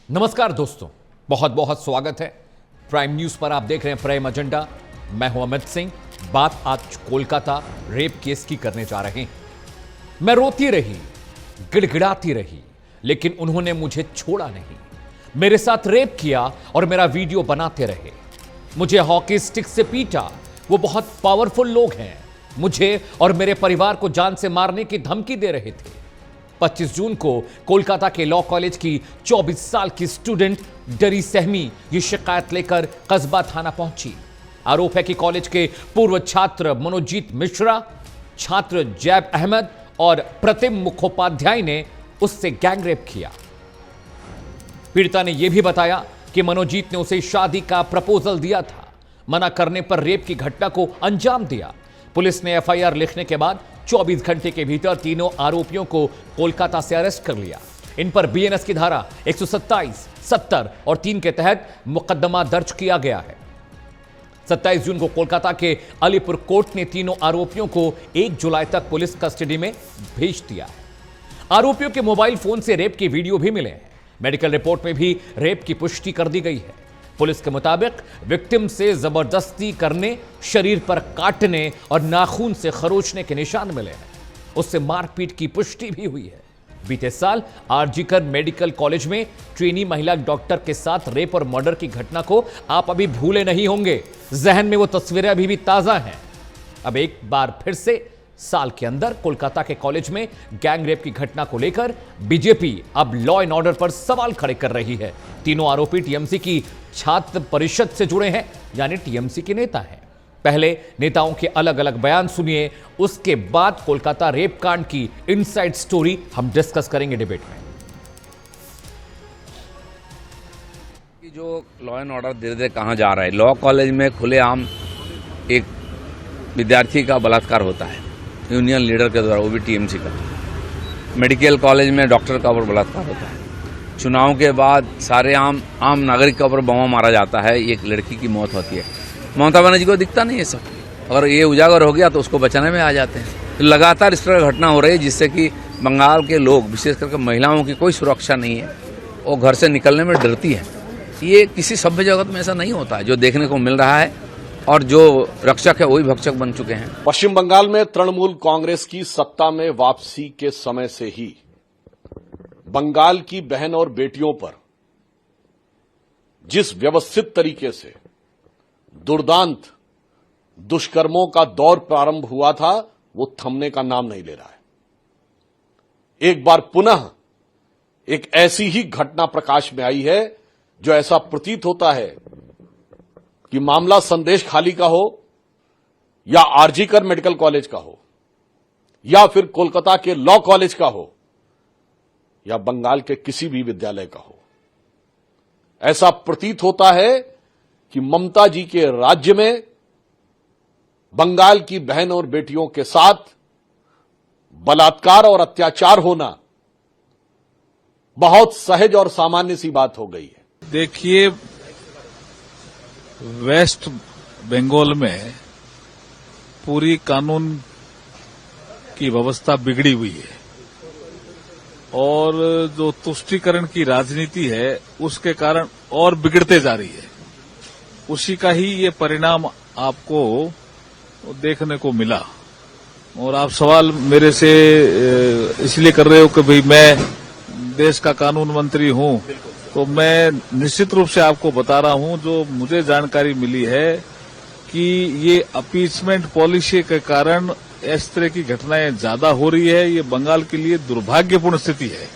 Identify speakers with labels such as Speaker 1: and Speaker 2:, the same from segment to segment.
Speaker 1: नमस्कार दोस्तों, बहुत बहुत स्वागत है। प्राइम न्यूज पर आप देख रहे हैं प्राइम एजेंडा। मैं हूं अमित सिंह। बात आज कोलकाता रेप केस की करने जा रहे हैं। मैं रोती रही, गिड़गिड़ाती रही, लेकिन उन्होंने मुझे छोड़ा नहीं। मेरे साथ रेप किया और मेरा वीडियो बनाते रहे। मुझे हॉकी स्टिक से पीटा। वो बहुत पावरफुल लोग हैं। मुझे और मेरे परिवार को जान से मारने की धमकी दे रहे थे। 25 जून को कोलकाता के लॉ कॉलेज की 24 साल की स्टूडेंट डरी सहमी ये शिकायत लेकर कस्बा थाना पहुंची। आरोप है कि कॉलेज के पूर्व छात्र मनोजीत मिश्रा, छात्र जैब अहमद और प्रतिम मुखोपाध्याय ने उससे गैंगरेप किया। पीड़िता ने यह भी बताया कि मनोजीत ने उसे शादी का प्रपोजल दिया था। मना करने पर रेप की घटना को अंजाम दिया। पुलिस ने एफआईआर लिखने के बाद 24 घंटे के भीतर तीनों आरोपियों को कोलकाता से अरेस्ट कर लिया। इन पर बीएनएस की धारा 127, 70 और 3 के तहत मुकदमा दर्ज किया गया है। 27 जून को कोलकाता के अलीपुर कोर्ट ने तीनों आरोपियों को 1 जुलाई तक पुलिस कस्टडी में भेज दिया है। आरोपियों के मोबाइल फोन से रेप के वीडियो भी मिले हैं। मेडिकल रिपोर्ट में भी रेप की पुष्टि कर दी गई है। पुलिस के मुताबिक विक्टिम से जबरदस्ती करने, शरीर पर काटने और नाखून से खरोचने के निशान मिले हैं। उससे मारपीट की पुष्टि भी हुई है। बीते साल आरजीकर मेडिकल कॉलेज में ट्रेनी महिला डॉक्टर के साथ रेप और मर्डर की घटना को आप अभी भूले नहीं होंगे। जहन में वो तस्वीरें अभी भी ताजा हैं। अब एक बार फिर से साल के अंदर कोलकाता के कॉलेज में गैंगरेप की घटना को लेकर बीजेपी अब लॉ एंड ऑर्डर पर सवाल खड़े कर रही है। तीनों आरोपी टीएमसी की छात्र परिषद से जुड़े हैं, यानी टीएमसी के नेता हैं। पहले नेताओं के अलग अलग बयान सुनिए, उसके बाद कोलकाता रेप कांड की इनसाइड स्टोरी हम डिस्कस करेंगे डिबेट में।
Speaker 2: जो लॉ एंड ऑर्डर धीरे धीरे कहां जा रहा है। लॉ कॉलेज में खुलेआम एक विद्यार्थी का बलात्कार होता है यूनियन लीडर के द्वारा, वो भी टीएमसी का। मेडिकल कॉलेज में डॉक्टर का ऊपर बलात्कार होता है। चुनाव के बाद सारे आम नागरिक का ऊपर बम मारा जाता है। एक लड़की की मौत होती है। ममता बनर्जी को दिखता नहीं है सब। अगर ये उजागर हो गया तो उसको बचाने में आ जाते हैं। तो लगातार इस तरह घटना हो रही है जिससे कि बंगाल के लोग, विशेष करके महिलाओं की कोई सुरक्षा नहीं है। वो घर से निकलने में डरती है। ये किसी सभ्य जगत में ऐसा नहीं होता है जो देखने को मिल रहा है। और जो रक्षक है वही भक्षक बन चुके हैं।
Speaker 3: पश्चिम बंगाल में तृणमूल कांग्रेस की सत्ता में वापसी के समय से ही बंगाल की बहन और बेटियों पर जिस व्यवस्थित तरीके से दुर्दांत दुष्कर्मों का दौर प्रारंभ हुआ था, वो थमने का नाम नहीं ले रहा है। एक बार पुनः एक ऐसी ही घटना प्रकाश में आई है जो ऐसा प्रतीत होता है कि मामला संदेश खाली का हो या आरजीकर मेडिकल कॉलेज का हो या फिर कोलकाता के लॉ कॉलेज का हो या बंगाल के किसी भी विद्यालय का हो। ऐसा प्रतीत होता है कि ममता जी के राज्य में बंगाल की बहन और बेटियों के साथ बलात्कार और अत्याचार होना बहुत सहज और सामान्य सी बात हो गई है।
Speaker 4: देखिए, वेस्ट बंगाल में पूरी कानून की व्यवस्था बिगड़ी हुई है और जो तुष्टीकरण की राजनीति है उसके कारण और बिगड़ते जा रही है। उसी का ही ये परिणाम आपको देखने को मिला। और आप सवाल मेरे से इसलिए कर रहे हो कि भाई मैं देश का कानून मंत्री हूं, तो मैं निश्चित रूप से आपको बता रहा हूं जो मुझे जानकारी मिली है कि ये अपीचमेंट पॉलिसी के कारण इस तरह की घटनाएं ज्यादा हो रही है। ये बंगाल के लिए दुर्भाग्यपूर्ण स्थिति है।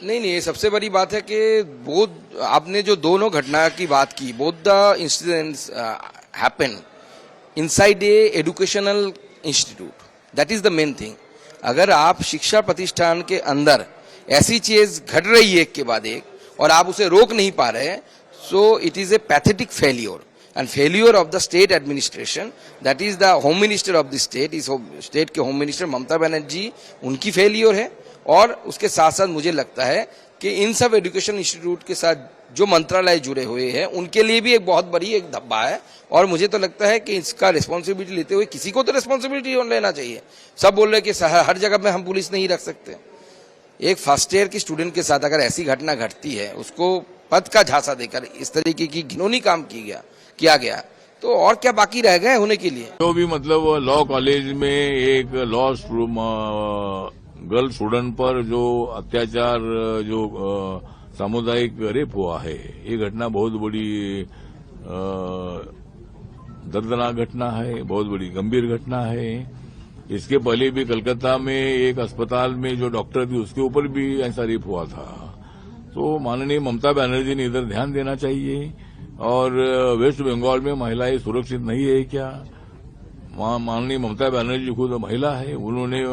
Speaker 5: नहीं, सबसे बड़ी बात है कि बोथ आपने जो दोनों घटना की बात की, both the incidents happen inside a educational institute. That is the main thing. अगर आप शिक्षा प्रतिष्ठान के अंदर ऐसी चीज घट रही है एक के बाद एक और आप उसे रोक नहीं पा रहे, so it is a pathetic failure and failure of the state administration, that is the home minister of the state, इस स्टेट के होम मिनिस्टर ममता बनर्जी, उनकी फेलियर है। और उसके साथ साथ मुझे लगता है कि इन सब एजुकेशन इंस्टीट्यूट के साथ जो मंत्रालय जुड़े हुए हैं उनके लिए भी एक बहुत बड़ी एक धब्बा है। और मुझे तो लगता है कि इसका रिस्पॉन्सिबिलिटी लेते हुए किसी को तो रिस्पॉन्सिबिलिटी लेना चाहिए। सब बोल रहे हैं कि हर जगह में हम पुलिस नहीं रख सकते। एक फर्स्ट ईयर की स्टूडेंट के साथ अगर ऐसी घटना घटती है, उसको पद का झांसा देकर इस तरीके की घिनौनी काम किया गया, तो और क्या बाकी रह गए होने के लिए।
Speaker 4: जो भी मतलब लॉ कॉलेज में एक लॉ गर्ल स्टूडेंट पर जो अत्याचार, जो सामुदायिक रेप हुआ है, ये घटना बहुत बड़ी दर्दनाक घटना है, बहुत बड़ी गंभीर घटना है। इसके पहले भी कलकत्ता में एक अस्पताल में जो डॉक्टर थी उसके ऊपर भी ऐसा रेप हुआ था। तो माननीय ममता बनर्जी ने इधर ध्यान देना चाहिए। और वेस्ट बंगाल में महिलाएं सुरक्षित नहीं है क्या? माननीय ममता बनर्जी खुद महिला है, उन्होंने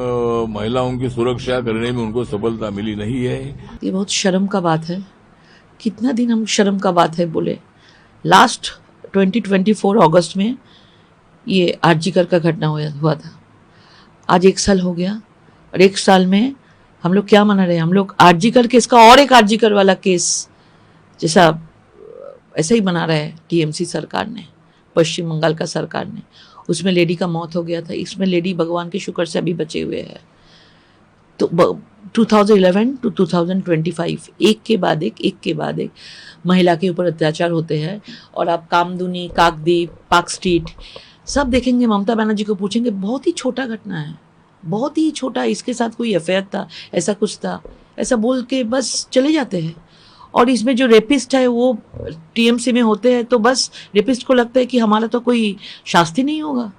Speaker 4: महिलाओं की सुरक्षा करने में उनको सफलता मिली नहीं है।
Speaker 6: ये बहुत शर्म का बात है। कितना दिन हम शर्म का बात है बोले। लास्ट 2024 अगस्त में ये आरजीकर का घटना हुआ था। आज 1 साल हो गया और 1 साल में हम लोग क्या मना रहे हैं? हम लोग आरजीकर केस का और एक आरजीकर वाला केस जैसा ऐसा ही बना रहे हैं टीएमसी सरकार ने, पश्चिम बंगाल का सरकार ने। उसमें लेडी का मौत हो गया था, इसमें लेडी भगवान के शुक्र से अभी बचे हुए हैं। तो 2011 to 2025 एक के बाद एक महिला के ऊपर अत्याचार होते हैं। और आप कामदुनी, काकद्वीप, पार्क स्ट्रीट सब देखेंगे, ममता बनर्जी को पूछेंगे, बहुत ही छोटा घटना है, बहुत ही छोटा, इसके साथ कोई एफआईआर था, ऐसा कुछ था, ऐसा बोल के बस चले जाते हैं। और इसमें जो रेपिस्ट है वो टीएमसी में होते हैं, तो बस रेपिस्ट को लगता है कि हमारा तो कोई शास्ति नहीं होगा।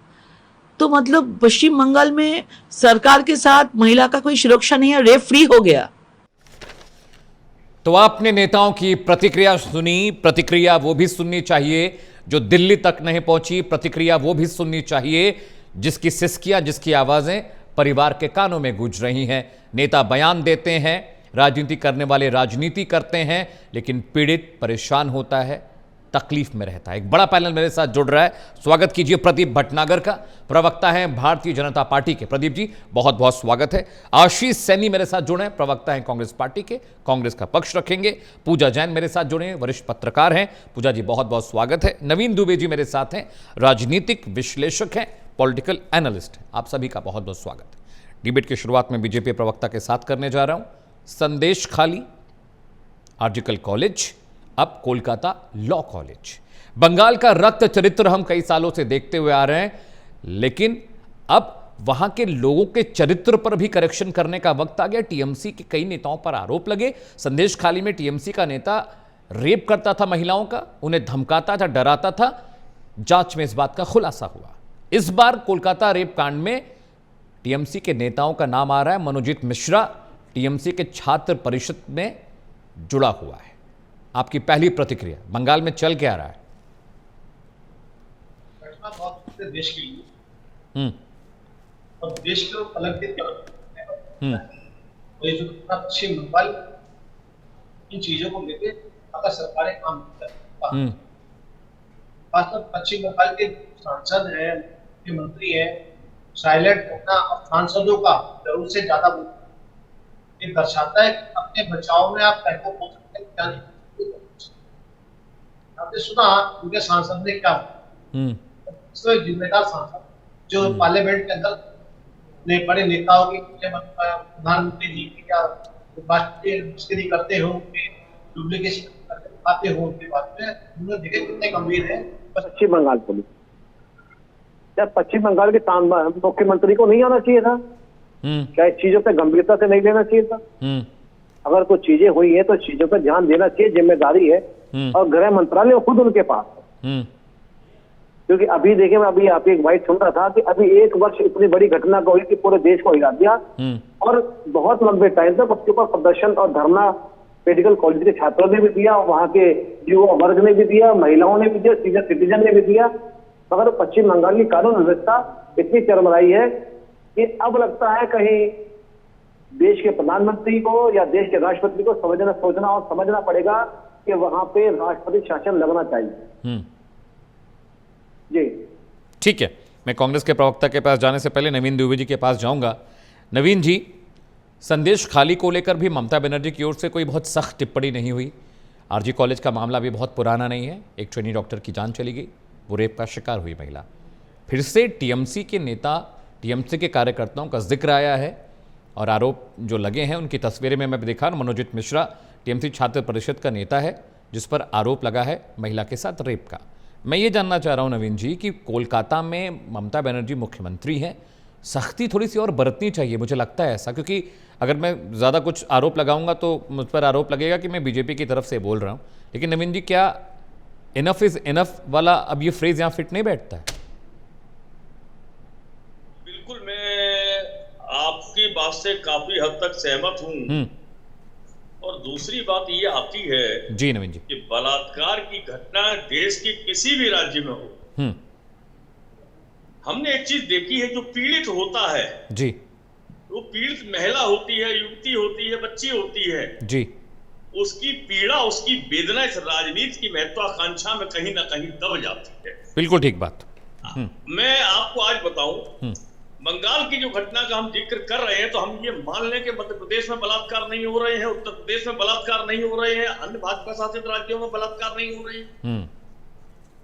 Speaker 6: तो मतलब पश्चिम बंगाल में सरकार के साथ महिला का कोई सुरक्षा नहीं है, रेप फ्री हो गया।
Speaker 1: तो आपने नेताओं की प्रतिक्रिया सुनी, प्रतिक्रिया वो भी सुननी चाहिए जो दिल्ली तक नहीं पहुंची, प्रतिक्रिया वो भी सुननी चाहिए जिसकी सिसकियां, जिसकी आवाजें परिवार के कानों में गूंज रही हैं। नेता बयान देते हैं, राजनीति करने वाले राजनीति करते हैं, लेकिन पीड़ित परेशान होता है, तकलीफ में रहता है। एक बड़ा पैनल मेरे साथ जुड़ रहा है, स्वागत कीजिए प्रदीप भटनागर का, प्रवक्ता हैं भारतीय जनता पार्टी के। प्रदीप जी बहुत बहुत स्वागत है। आशीष सैनी मेरे साथ जुड़े हैं, प्रवक्ता हैं कांग्रेस पार्टी के, कांग्रेस का पक्ष रखेंगे। पूजा जैन मेरे साथ जुड़े हैं, वरिष्ठ पत्रकार हैं, पूजा जी बहुत बहुत स्वागत है। नवीन दुबे जी मेरे साथ हैं, राजनीतिक विश्लेषक हैं, पॉलिटिकल एनालिस्ट हैं। आप सभी का बहुत बहुत स्वागत है। डिबेट की शुरुआत में बीजेपी प्रवक्ता के साथ करने जा रहा हूं। संदेश खाली, आर्जिकल कॉलेज, अब कोलकाता लॉ कॉलेज। बंगाल का रक्त चरित्र हम कई सालों से देखते हुए आ रहे हैं, लेकिन अब वहां के लोगों के चरित्र पर भी करेक्शन करने का वक्त आ गया। टीएमसी के कई नेताओं पर आरोप लगे। संदेश खाली में टीएमसी का नेता रेप करता था महिलाओं का, उन्हें धमकाता था, डराता था। जांच में इस बात का खुलासा हुआ। इस बार कोलकाता रेप कांड में टीएमसी के नेताओं का नाम आ रहा है। मनोजीत मिश्रा टीएमसी के छात्र परिषद में जुड़ा हुआ है। आपकी पहली प्रतिक्रिया, बंगाल में चल क्या रहा है?
Speaker 7: घटना बहुत देश के लिए और देश को अलग देख ये जो पश्चिम बंगाल इन चीजों को लेकर अगर सरकारें काम करती, खासकर पश्चिम बंगाल के सांसद है, मुख्यमंत्री है, साइलेंट होना और सांसदों का जरूर से ज्यादा ये दर्शाता है कि अपने बचाव में आप कैसे बोल सकते हैं, क्या नहीं। आपने सुना उनके सांसद ने क्या जिम्मेदार सांसद जो पार्लियामेंट के अंदर बड़े नेताओं की प्रधानमंत्री जी की क्या राष्ट्रीय मुश्किल करते हो, डुप्लीकेशन आते हो, उनके बात में उन्होंने देखे कितने गंभीर है।
Speaker 8: पश्चिम बंगाल पुलिस, क्या पश्चिम बंगाल के मुख्यमंत्री को नहीं आना चाहिए था? क्या इस चीजों पे गंभीरता से नहीं लेना चाहिए था? अगर कुछ चीजें हुई है तो चीजों पर ध्यान देना चाहिए, जिम्मेदारी है और गृह मंत्रालय खुद उनके पास है। क्योंकि अभी देखिए, मैं अभी आप एक बाइट सुन रहा था कि अभी 1 वर्ष इतनी बड़ी घटना को हुई कि पूरे देश को हिला दिया और बहुत लंबे टाइम तक उसके ऊपर प्रदर्शन और धरना मेडिकल कॉलेज के छात्रों ने भी दिया, वहां के युवा वर्ग ने भी दिया, महिलाओं ने भी दिया, सीनियर सिटीजन ने भी दिया। मगर पश्चिम बंगाल की कानून व्यवस्था इतनी चरमराई है कि अब लगता है कहीं देश के प्रधानमंत्री को या देश के राष्ट्रपति को सोचना और समझना पड़ेगा कि वहां पे राष्ट्रपति शासन लगना चाहिए। जी
Speaker 1: ठीक है, मैं कांग्रेस के प्रवक्ता के पास जाने से पहले नवीन दुबे जी के पास जाऊंगा। नवीन जी, संदेश खाली को लेकर भी ममता बनर्जी की ओर से कोई बहुत सख्त टिप्पणी नहीं हुई। आरजी कॉलेज का मामला भी बहुत पुराना नहीं है, एक ट्रेनी डॉक्टर की जान चली गई, वो रेप का शिकार हुई महिला। फिर से टीएमसी के नेता, टीएमसी के कार्यकर्ताओं का जिक्र आया है और आरोप जो लगे हैं उनकी तस्वीरें में मैं देखा। मनोजित मिश्रा टीएमसी छात्र परिषद का नेता है जिस पर आरोप लगा है महिला के साथ रेप का। मैं ये जानना चाह रहा हूँ नवीन जी कि कोलकाता में ममता बनर्जी मुख्यमंत्री हैं, सख्ती थोड़ी सी और बरतनी चाहिए, मुझे लगता है ऐसा, क्योंकि अगर मैं ज़्यादा कुछ आरोप लगाऊंगा तो मुझ पर आरोप लगेगा कि मैं बीजेपी की तरफ से बोल रहा हूँ। लेकिन नवीन जी, क्या इनफ इज़ इनफ वाला अब ये फ्रेज यहाँ फिट नहीं बैठता है?
Speaker 9: बिल्कुल, मैं आपकी बात से काफी हद तक सहमत हूँ। और दूसरी बात ये आती है
Speaker 1: जी नवीन जी
Speaker 9: कि बलात्कार की घटना देश के किसी भी राज्य में हो, हमने एक चीज देखी है, जो पीड़ित होता है
Speaker 1: जी,
Speaker 9: वो पीड़ित महिला होती है, युवती होती है, बच्ची होती है
Speaker 1: जी,
Speaker 9: उसकी पीड़ा, उसकी वेदना इस राजनीति की महत्वाकांक्षा में कहीं ना कहीं दब जाती है।
Speaker 1: बिल्कुल ठीक बात।
Speaker 9: मैं आपको आज बताऊं, बंगाल की जो घटना का हम जिक्र कर रहे हैं तो हम ये मान लें कि मध्य प्रदेश में बलात्कार नहीं हो रहे हैं, उत्तर प्रदेश में बलात्कार नहीं हो रहे हैं, अन्य भाजपा शासित राज्यों में बलात्कार नहीं हो रहे हैं।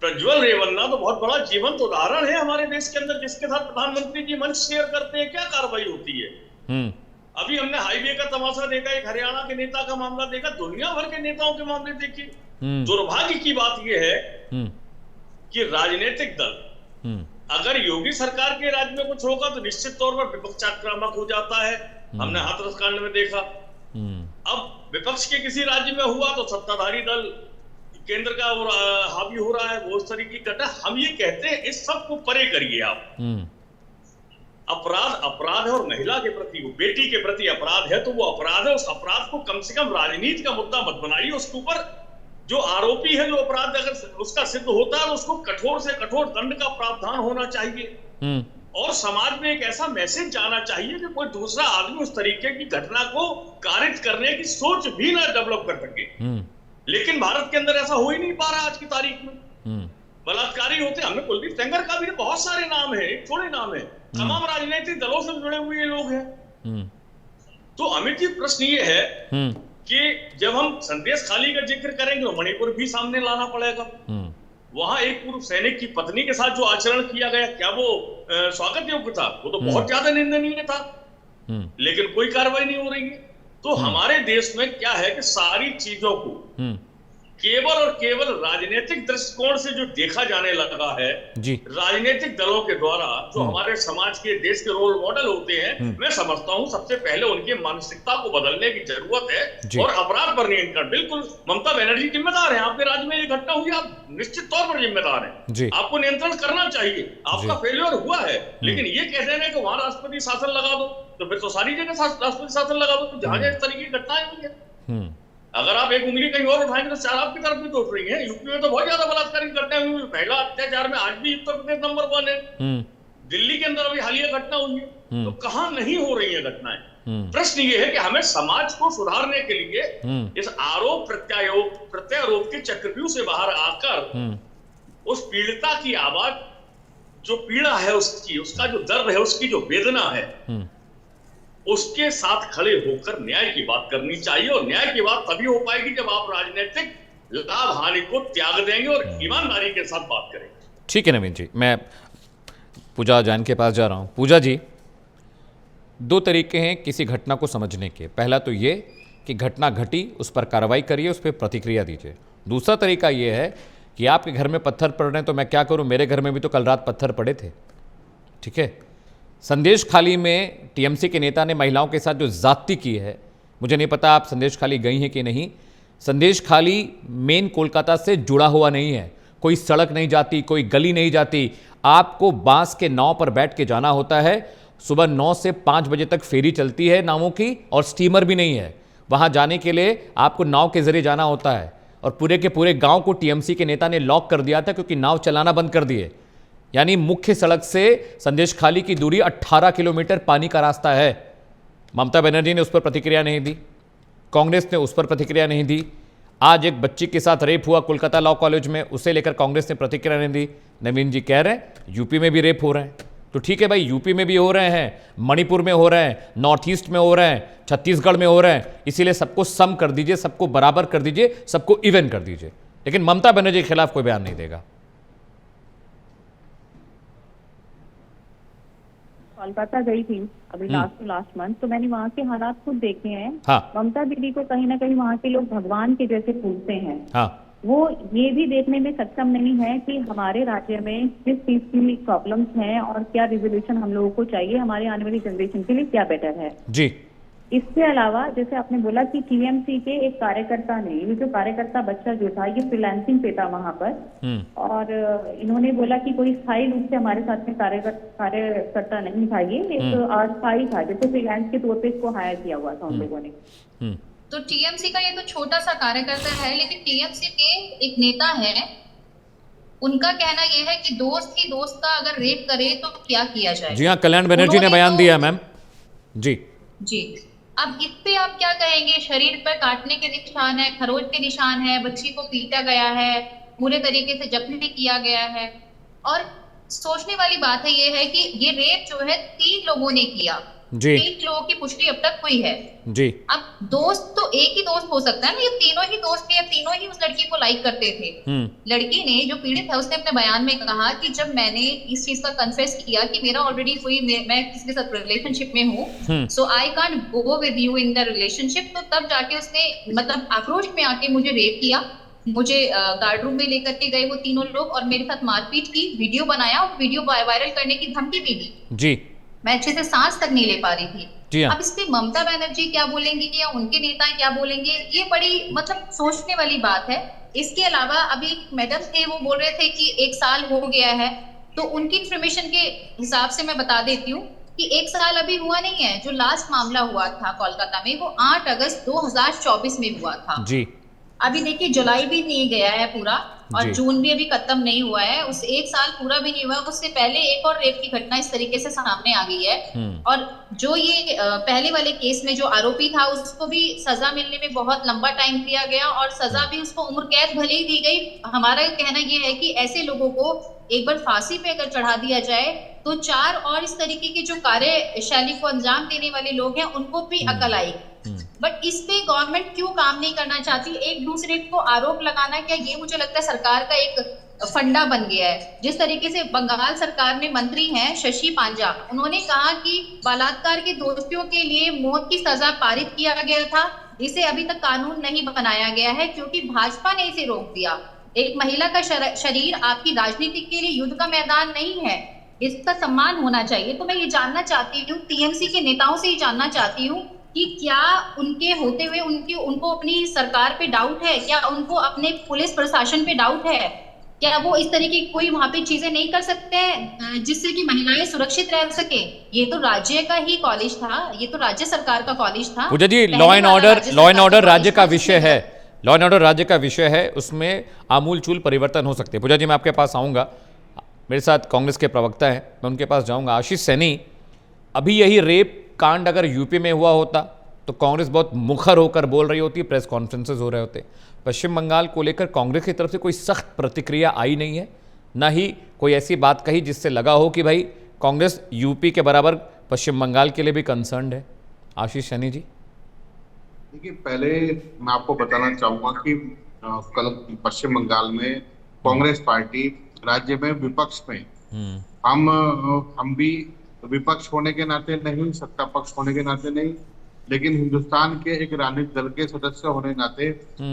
Speaker 9: प्रज्वल रेवन्ना तो बहुत बड़ा जीवंत उदाहरण है हमारे देश के अंदर, जिसके साथ प्रधानमंत्री जी मंच शेयर करते हैं, क्या कार्रवाई होती है। अभी हमने हाईवे का तमाशा देखा, एक हरियाणा के नेता का मामला देखा, दुनिया भर के नेताओं के मामले देखिए। दुर्भाग्य की बात यह है कि राजनीतिक दल, अगर योगी सरकार के राज्य में कुछ होगा तो निश्चित तौर पर विपक्ष आक्रामक हो जाता है। हमने हाथरस कांड में देखा। अब विपक्ष के किसी राज्य में हुआ तो सत्ताधारी दल केंद्र का हावी हो रहा है, वो उस तरीके की घटना। हम ये कहते हैं इस सब को परे करिए आप। अपराध है, और महिला के प्रति, वो बेटी के प्रति अपराध है तो वो अपराध है। उस अपराध को कम से कम राजनीति का मुद्दा मत बनाइए। उसके ऊपर जो आरोपी है, जो अपराध अगर उसका सिद्ध होता है तो उसको कठोर से कठोर दंड का प्रावधान होना चाहिए। और समाज में एक ऐसा मैसेज जाना चाहिए कि कोई दूसरा आदमी उस तरीके की घटना को कारित करने की सोच भी ना डेवलप कर सके। लेकिन भारत के अंदर ऐसा हो ही नहीं पा रहा आज की तारीख में। बलात्कारी होते, हमने कुलदीप सेंगर का भी बहुत सारे नाम है, थोड़े नाम है, तमाम राजनीतिक दलों से जुड़े हुए लोग हैं। तो अमित जी, प्रश्न ये है कि जब हम संदेश खाली का जिक्र करेंगे तो मणिपुर भी सामने लाना पड़ेगा। वहां एक पूर्व सैनिक की पत्नी के साथ जो आचरण किया गया, क्या वो स्वागत योग्य था? वो तो बहुत ज्यादा निंदनीय था, लेकिन कोई कार्रवाई नहीं हो रही है। तो हमारे देश में क्या है कि सारी चीजों को केवल और केवल राजनीतिक दृष्टिकोण से जो देखा जाने लगा है जी, राजनीतिक दलों के द्वारा, जो हमारे समाज के, देश के रोल मॉडल होते हैं, मैं समझता हूं सबसे पहले उनकी मानसिकता को बदलने की जरूरत है और अपराध पर नियंत्रण। बिल्कुल ममता बनर्जी जिम्मेदार है, आपके राज्य में ये घटना हुई, आप निश्चित तौर पर जिम्मेदार है, आपको नियंत्रण करना चाहिए। आपका फेल्योर हुआ है, लेकिन ये कह देना कि वहां राष्ट्रपति शासन लगा दो, तो फिर तो सारी जगह राष्ट्रपति शासन लगा दो, जहां इस तरीके की घटनाएं हुई है। अगर आप एक उंगली कहीं और उठाएंगे तो चार आपकी तरफ भी तो उठ रही है। यूपी में तो बहुत ज्यादा बलात्कार की घटनाएं हुई, पहला अत्याचार में आज भी उत्तर प्रदेश नंबर 1 है। दिल्ली के अंदर अभी हालिया घटना हुई है, तो कहां नहीं हो रही है घटनाएं। प्रश्न ये है कि हमें समाज को सुधारने के लिए इस आरोप प्रत्यारोप के चक्रव्यूह से बाहर आकर उस पीड़िता की आवाज, जो पीड़ा है उसकी, उसका जो दर्द है, उसकी जो वेदना है, उसके साथ खड़े होकर न्याय की बात करनी चाहिए। और न्याय की बात तभी हो पाएगी जब आप राजनीतिक लाभ हानि को त्याग देंगे और ईमानदारी के साथ बात करेंगे।
Speaker 1: ठीक है नवीन जी, मैं पूजा जैन के पास जा रहा हूं। पूजा जी, दो तरीके हैं किसी घटना को समझने के। पहला तो ये कि घटना घटी, उस पर कार्रवाई करिए, उस पर प्रतिक्रिया दीजिए। दूसरा तरीका ये है कि आपके घर में पत्थर पड़ रहे हैं तो मैं क्या करूं, मेरे घर में भी तो कल रात पत्थर पड़े थे। ठीक है, संदेश खाली में टीएमसी के नेता ने महिलाओं के साथ जो जाति की है, मुझे नहीं पता आप संदेश खाली गई हैं कि नहीं। संदेश खाली मेन कोलकाता से जुड़ा हुआ नहीं है, कोई सड़क नहीं जाती, कोई गली नहीं जाती। आपको बांस के नाव पर बैठ के जाना होता है। सुबह 9 से 5 बजे तक फेरी चलती है नावों की, और स्टीमर भी नहीं है। वहां जाने के लिए आपको नाव के जरिए जाना होता है। और पूरे के पूरे गांव को टीएमसी के नेता ने लॉक कर दिया था क्योंकि नाव चलाना बंद कर दिए। यानी मुख्य सड़क से संदेश खाली की दूरी 18 किलोमीटर पानी का रास्ता है। ममता बनर्जी ने उस पर प्रतिक्रिया नहीं दी, कांग्रेस ने उस पर प्रतिक्रिया नहीं दी। आज एक बच्ची के साथ रेप हुआ कोलकाता लॉ कॉलेज में, उसे लेकर कांग्रेस ने प्रतिक्रिया नहीं दी। नवीन जी कह रहे हैं यूपी में भी रेप हो रहे हैं, तो ठीक है भाई, यूपी में भी हो रहे हैं, मणिपुर में हो रहे हैं, नॉर्थ ईस्ट में हो रहे हैं, छत्तीसगढ़ में हो रहे हैं। इसीलिए सबको सम कर दीजिए, सबको बराबर कर दीजिए, सबको इवन कर दीजिए। लेकिन ममता बनर्जी के खिलाफ कोई बयान नहीं देगा।
Speaker 10: कोलकाता गई थी अभी लास्ट मंथ, तो मैंने वहाँ के हालात खुद देखे हैं।
Speaker 1: हाँ।
Speaker 10: ममता दीदी को कहीं ना कहीं वहाँ के लोग भगवान के जैसे पूजते हैं।
Speaker 1: हाँ।
Speaker 10: वो ये भी देखने में सक्षम नहीं है कि हमारे राज्य में किस चीज की प्रॉब्लम्स हैं और क्या रिजोल्यूशन हम लोगों को चाहिए, हमारे आने वाली जनरेशन के लिए क्या बेटर है।
Speaker 1: जी।
Speaker 10: इसके अलावा जैसे आपने बोला कि टीएमसी के एक कार्यकर्ता ने, ये जो कार्यकर्ता बच्चा जो था ये फ्रीलांसिंग पे था वहां पर, और इन्होंने बोला कि कोई स्थायी रूप से हमारे साथ में कार्यकर्ता नहीं था, ये एक अस्थायी था, जैसे फ्रीलांस के तौर पे इसको हायर किया हुआ था उन लोगों ने।
Speaker 11: तो टीएमसी का ये तो छोटा सा कार्यकर्ता है, लेकिन टीएमसी के एक नेता है, उनका कहना यह है कि दोस्त ही दोस्त का अगर रेप करे तो क्या किया जाए।
Speaker 1: जी हाँ, कल्याण बनर्जी ने बयान दिया मैम। जी
Speaker 11: जी, अब इस पे आप क्या कहेंगे? शरीर पर काटने के निशान है, खरोच के निशान है, बच्ची को पीटा गया है, पूरे तरीके से जख्मी किया गया है, और सोचने वाली बात है ये है कि ये रेप जो है 3 लोगों ने किया।
Speaker 1: जी।
Speaker 11: 3 लोगों की पुष्टि अब तक हुई है।
Speaker 1: जी।
Speaker 11: अब दोस्त तो एक ही दोस्त हो सकता है ना, ये तीनों ही दोस्त थे, तीनों ही उस लड़की को लाइक करते थे। लड़की ने, जो पीड़ित है, उसने अपने बयान में कहा कि जब मैंने इस चीज का कन्फेस किया कि मेरा ऑलरेडी मैं किसी के साथ रिलेशनशिप में हूँ, so I can't go with you in the relationship, तो तब जाके उसने मतलब आक्रोश में आके मुझे रेप किया, मुझे गार्ड रूम में लेकर के गए वो तीनों लोग और मेरे साथ मारपीट की, वीडियो बनाया और वीडियो वायरल करने की धमकी भी दी।
Speaker 1: जी। मैं
Speaker 11: अच्छे से सांस तक नहीं ले पा रही थी।
Speaker 1: जी हाँ।
Speaker 11: अब इस पे ममता बनर्जी क्या बोलेंगी या उनके नेता क्या बोलेंगे, ये बड़ी मतलब सोचने वाली बात है। इसके अलावा अभी मैडम थे, वो बोल रहे थे कि 1 साल हो गया है, तो उनकी इंफॉर्मेशन के हिसाब से मैं बता देती हूँ कि 1 साल अभी हुआ नहीं है। जो लास्ट मामला हुआ था कोलकाता में वो 8 अगस्त 2024 में हुआ था।
Speaker 1: जी।
Speaker 11: अभी देखिए जुलाई भी नहीं गया है पूरा, और जून भी अभी खत्म नहीं हुआ है, उस 1 साल पूरा भी नहीं हुआ। उससे पहले एक और रेप की घटना इस तरीके से सामने आ गई है, और जो ये पहले वाले केस में जो आरोपी था उसको भी सजा मिलने में बहुत लंबा टाइम दिया गया, और सजा भी उसको उम्र कैद भले ही दी गई। हमारा कहना ये है कि ऐसे लोगों को एक बार फांसी पे अगर चढ़ा दिया जाए तो 4 और इस तरीके के जो कार्यशैली को अंजाम देने वाले लोग हैं उनको भी अकल आएगी। बट इस पे गवर्नमेंट क्यों काम नहीं करना चाहती? एक दूसरे को आरोप लगाना, क्या ये मुझे लगता है सरकार का एक फंडा बन गया है। जिस तरीके से बंगाल सरकार में मंत्री हैं शशि पांजा, उन्होंने कहा कि बलात्कार के दोषियों के लिए मौत की सजा पारित किया गया था, इसे अभी तक कानून नहीं बनाया गया है क्योंकि भाजपा ने इसे रोक दिया। एक महिला का शरीर आपकी राजनीति के लिए युद्ध का मैदान नहीं है, इसका सम्मान होना चाहिए। तो मैं ये जानना चाहती हूँ, टीएमसी के नेताओं से ये जानना चाहती हूँ कि क्या उनके होते हुए उनको अपनी सरकार पे डाउट है? क्या उनको अपने पुलिस प्रशासन पे डाउट है? क्या वो इस तरीके की कोई वहां पे चीजें नहीं कर सकते हैं जिससे कि महिलाएं सुरक्षित रह सके? ये तो राज्य का ही कॉलेज था, ये तो राज्य सरकार का कॉलेज था।
Speaker 1: पूजा जी, लॉ एंड ऑर्डर राज्य का विषय है, लॉ एंड ऑर्डर राज्य का विषय है, उसमें आमूलचूल परिवर्तन हो सकते हैं। पूजा जी, मैं आपके पास आऊँगा, मेरे साथ कांग्रेस के प्रवक्ता हैं, मैं उनके पास जाऊँगा। आशीष सैनी, अभी यही रेप कांड अगर यूपी में हुआ होता तो कांग्रेस बहुत मुखर होकर बोल रही होती, प्रेस कॉन्फ्रेंसेस हो रहे होते। पश्चिम बंगाल को लेकर कांग्रेस की तरफ से कोई सख्त प्रतिक्रिया आई नहीं है, ना ही कोई ऐसी बात कही जिससे लगा हो कि भाई कांग्रेस यूपी के बराबर पश्चिम बंगाल के लिए भी कंसर्न्ड है। आशीष सैनी जी।
Speaker 12: देखिए, पहले मैं आपको बताना चाहूंगा कि कल पश्चिम बंगाल में कांग्रेस पार्टी राज्य में विपक्ष में, हम भी विपक्ष होने के नाते नहीं, सत्ता पक्ष होने के नाते नहीं, लेकिन हिंदुस्तान के एक राजनीतिक दल के सदस्य होने के नाते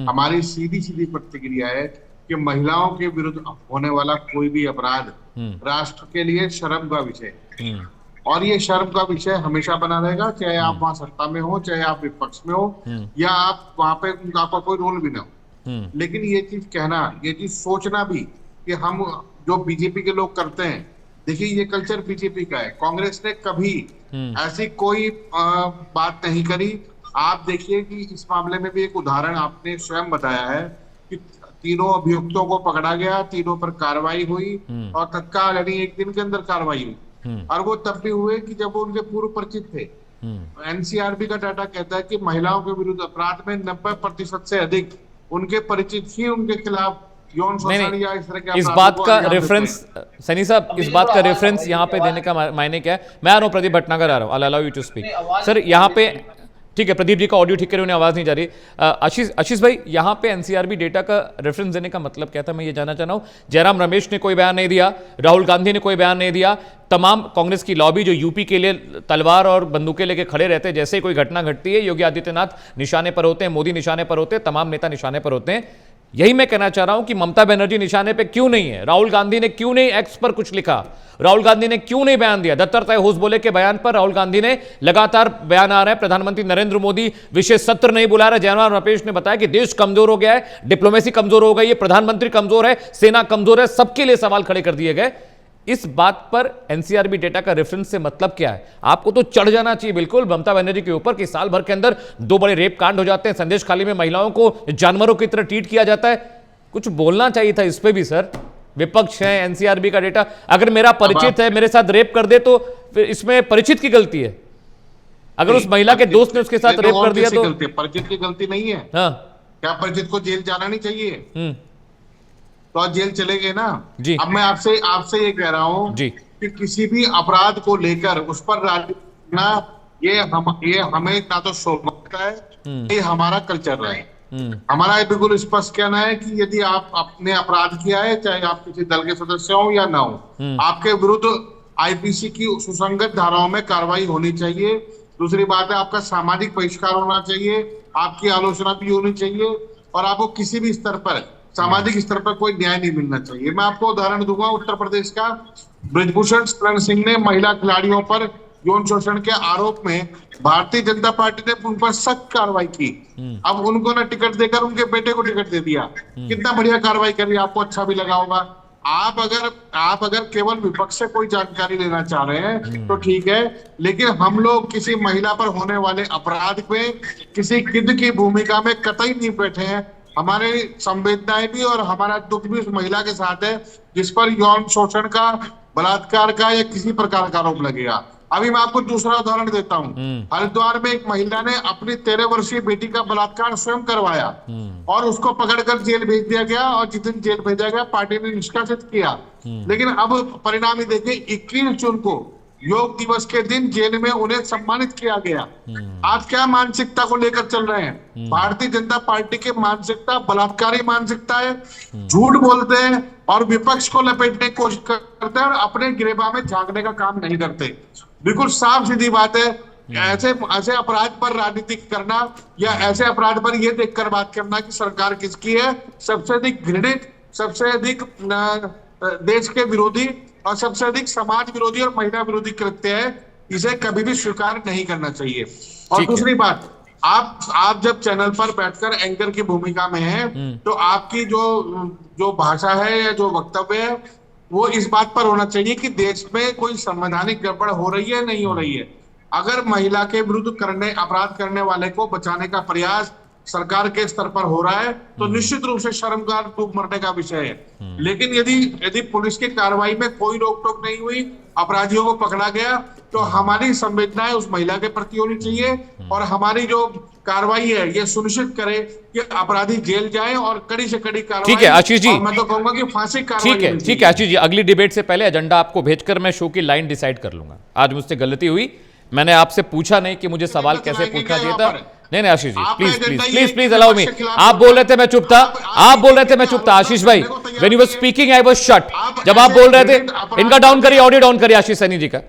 Speaker 12: हमारी सीधी सीधी प्रतिक्रिया है कि महिलाओं के विरुद्ध होने वाला कोई भी अपराध राष्ट्र के लिए शर्म का विषय है, और ये शर्म का विषय हमेशा बना रहेगा, चाहे आप वहाँ सत्ता में हो, चाहे आप विपक्ष में हो, या आप वहाँ पे आपका कोई रोल भी ना हो। लेकिन ये चीज कहना, ये चीज सोचना भी कि हम जो बीजेपी के लोग करते हैं, देखिए ये कल्चर बीजेपी का है, कांग्रेस ने कभी ऐसी कोई बात नहीं करी। आप देखिए कि इस मामले में भी एक उदाहरण आपने स्वयं बताया है कि तीनों अभियुक्तों को पकड़ा गया, तीनों पर कार्रवाई हुई, और तत्काल यानी 1 दिन के अंदर कार्रवाई हुई, और वो तब भी हुए कि जब वो उनके पूर्व परिचित थे। एनसीआरबी का डाटा कहता है कि महिलाओं के विरुद्ध अपराध में 90% से अधिक उनके परिचित ही उनके खिलाफ यौन शोषण या इस तरह के
Speaker 1: इस बात का रेफरेंस, सैनी साहब, इस बात का रेफरेंस यहाँ पे देने का मायने क्या है? मैं आ रहा हूँ, प्रदीप भटनागर आ रहा हूँ, I'll allow you to speak। Sir, यहाँ पे ठीक है, प्रदीप जी का ऑडियो ठीक करे, उन्हें आवाज नहीं जा रही। आशीष भाई, यहाँ पे एनसीआरबी डेटा का रेफरेंस देने का मतलब क्या था, मैं ये जानना चाह रहा हूँ। जयराम रमेश ने कोई बयान नहीं दिया, राहुल गांधी ने कोई बयान नहीं दिया, तमाम कांग्रेस की लॉबी जो यूपी के लिए तलवार और बंदूकें लेके खड़े रहते हैं, जैसे ही कोई घटना घटती है योगी आदित्यनाथ निशाने पर होते हैं, मोदी निशाने पर होते हैं, तमाम नेता निशाने पर होते हैं। यही मैं कहना चाह रहा हूं कि ममता बनर्जी निशाने पे क्यों नहीं है, राहुल गांधी ने क्यों नहीं एक्स पर कुछ लिखा, राहुल गांधी ने क्यों नहीं बयान दिया। दत्तात्रेय होसबोले के बयान पर राहुल गांधी ने लगातार बयान आ रहा है, प्रधानमंत्री नरेंद्र मोदी विशेष सत्र नहीं बुला रहे। जयराम रमेश ने बताया कि देश कमजोर हो गया है, डिप्लोमेसी कमजोर हो गई है, प्रधानमंत्री कमजोर है, सेना कमजोर है, सबके लिए सवाल खड़े कर दिए गए। इस बात पर एनसीआरबी डेटा का रेफरेंस से मतलब क्या है? आपको तो चढ़ जाना चाहिए बिल्कुल ममता बनर्जी के ऊपर कि साल भर के अंदर 2 बड़े रेप कांड हो जाते हैं, संदेश खाली में महिलाओं को जानवरों की तरह ट्रीट किया जाता है। कुछ बोलना चाहिए था इस पे भी सर। विपक्ष है, एनसीआरबी का डेटा, अगर मेरा परिचित है मेरे साथ रेप कर दे तो फिर इसमें परिचित की गलती है। अगर उस महिला के दोस्त ने उसके साथ रेप कर दिया तो
Speaker 12: परिचित की गलती नहीं है।
Speaker 1: हाँ,
Speaker 12: क्या परिचित को जेल जाना नहीं चाहिए? तो आज जेल चले गए ना
Speaker 1: जी।
Speaker 12: अब मैं आपसे ये कह रहा हूँ कि किसी भी अपराध को लेकर उस पर राजनीति करना ये हमें ना तो शोभा है, ये हमारा कल्चर रहा है। हमारा ये बिल्कुल स्पष्ट कहना है कि यदि आप अपने अपराध किया है, चाहे आप किसी दल के सदस्य हो या ना हो, आपके विरुद्ध आईपीसी की सुसंगत धाराओं में कार्रवाई होनी चाहिए। दूसरी बात है, आपका सामाजिक बहिष्कार होना चाहिए, आपकी आलोचना भी होनी चाहिए, और आपको किसी भी स्तर पर, सामाजिक स्तर पर कोई न्याय नहीं मिलना चाहिए। मैं आपको उदाहरण दूंगा, उत्तर प्रदेश का ब्रिजभूषण शरण सिंह ने महिला खिलाड़ियों पर यौन शोषण के आरोप में भारतीय जनता पार्टी ने उन पर सख्त कार्रवाई की। अब उनको ना टिकट देकर उनके बेटे को टिकट दे दिया। कितना बढ़िया कार्रवाई करी, आपको अच्छा भी लगा होगा। आप अगर केवल विपक्ष से कोई जानकारी लेना चाह रहे हैं तो ठीक है, लेकिन हम लोग किसी महिला पर होने वाले अपराध में किसी गिद्ध की भूमिका में कतई नहीं बैठे हैं। हमारी संवेदनाएं भी और हमारा दुख भी उस महिला के साथ है जिस पर यौन शोषण का, बलात्कार का या किसी प्रकार का आरोप लगेगा। अभी मैं आपको दूसरा उदाहरण देता हूँ। हरिद्वार में एक महिला ने अपनी 13 वर्षीय बेटी का बलात्कार स्वयं करवाया और उसको पकड़कर जेल भेज दिया गया, और जिस दिन जेल भेजा गया पार्टी ने निष्कासित किया। लेकिन अब परिणाम ही देखिए, 21 जून को योग दिवस के दिन जेल में उन्हें सम्मानित किया गया। आप क्या मानसिकता को लेकर चल रहे हैं? भारतीय जनता पार्टी की मानसिकता बलात्कारी मानसिकता है, झूठ बोलते हैं और विपक्ष को लपेटने की कोशिश करते हैं और अपने गिरेबान में झांकने का काम नहीं करते। बिल्कुल साफ सीधी बात है, ऐसे अपराध पर राजनीति करना या ऐसे अपराध पर यह देखकर बात करना कि सरकार किसकी है, सबसे अधिक घृणित, सबसे अधिक देश के विरोधी और सबसे अधिक समाज विरोधी और महिला विरोधी कृत्य है। इसे कभी भी स्वीकार नहीं करना चाहिए। और दूसरी बात, आप जब चैनल पर बैठकर एंकर की भूमिका में हैं, तो आपकी जो भाषा है या जो वक्तव्य है वो इस बात पर होना चाहिए कि देश में कोई संवैधानिक गड़बड़ हो रही है नहीं हो रही है। अगर महिला के विरुद्ध अपराध करने वाले को बचाने का प्रयास सरकार के स्तर पर हो रहा है तो निश्चित रूप से शर्मगार टूक मरने का विषय है। लेकिन यदि पुलिस की कार्रवाई में कोई रोक टोक नहीं हुई, अपराधियों को पकड़ा गया, तो हमारी संवेदनाएं उस महिला के प्रति होनी चाहिए और हमारी जो कार्रवाई है ये सुनिश्चित करे कि अपराधी जेल जाए और कड़ी से कड़ी कार्रवाई।
Speaker 1: ठीक है आशीष जी,
Speaker 12: मैं तो कहूंगा कि फांसी कार्रवाई।
Speaker 1: ठीक है आशीष जी, अगली डिबेट से पहले एजेंडा आपको भेजकर मैं शो की लाइन डिसाइड कर लूंगा। आज मुझसे गलती हुई, मैंने आपसे पूछा नहीं कि मुझे सवाल कैसे पूछना चाहिए था। नहीं Ashish ji, please allow me. आप बोल रहे थे मैं चुप था, आशीष भाई when you were speaking I was shut. जब आप बोल रहे थे, इनका डाउन करिए, ऑडियो डाउन करिए आशीष सैनी जी का।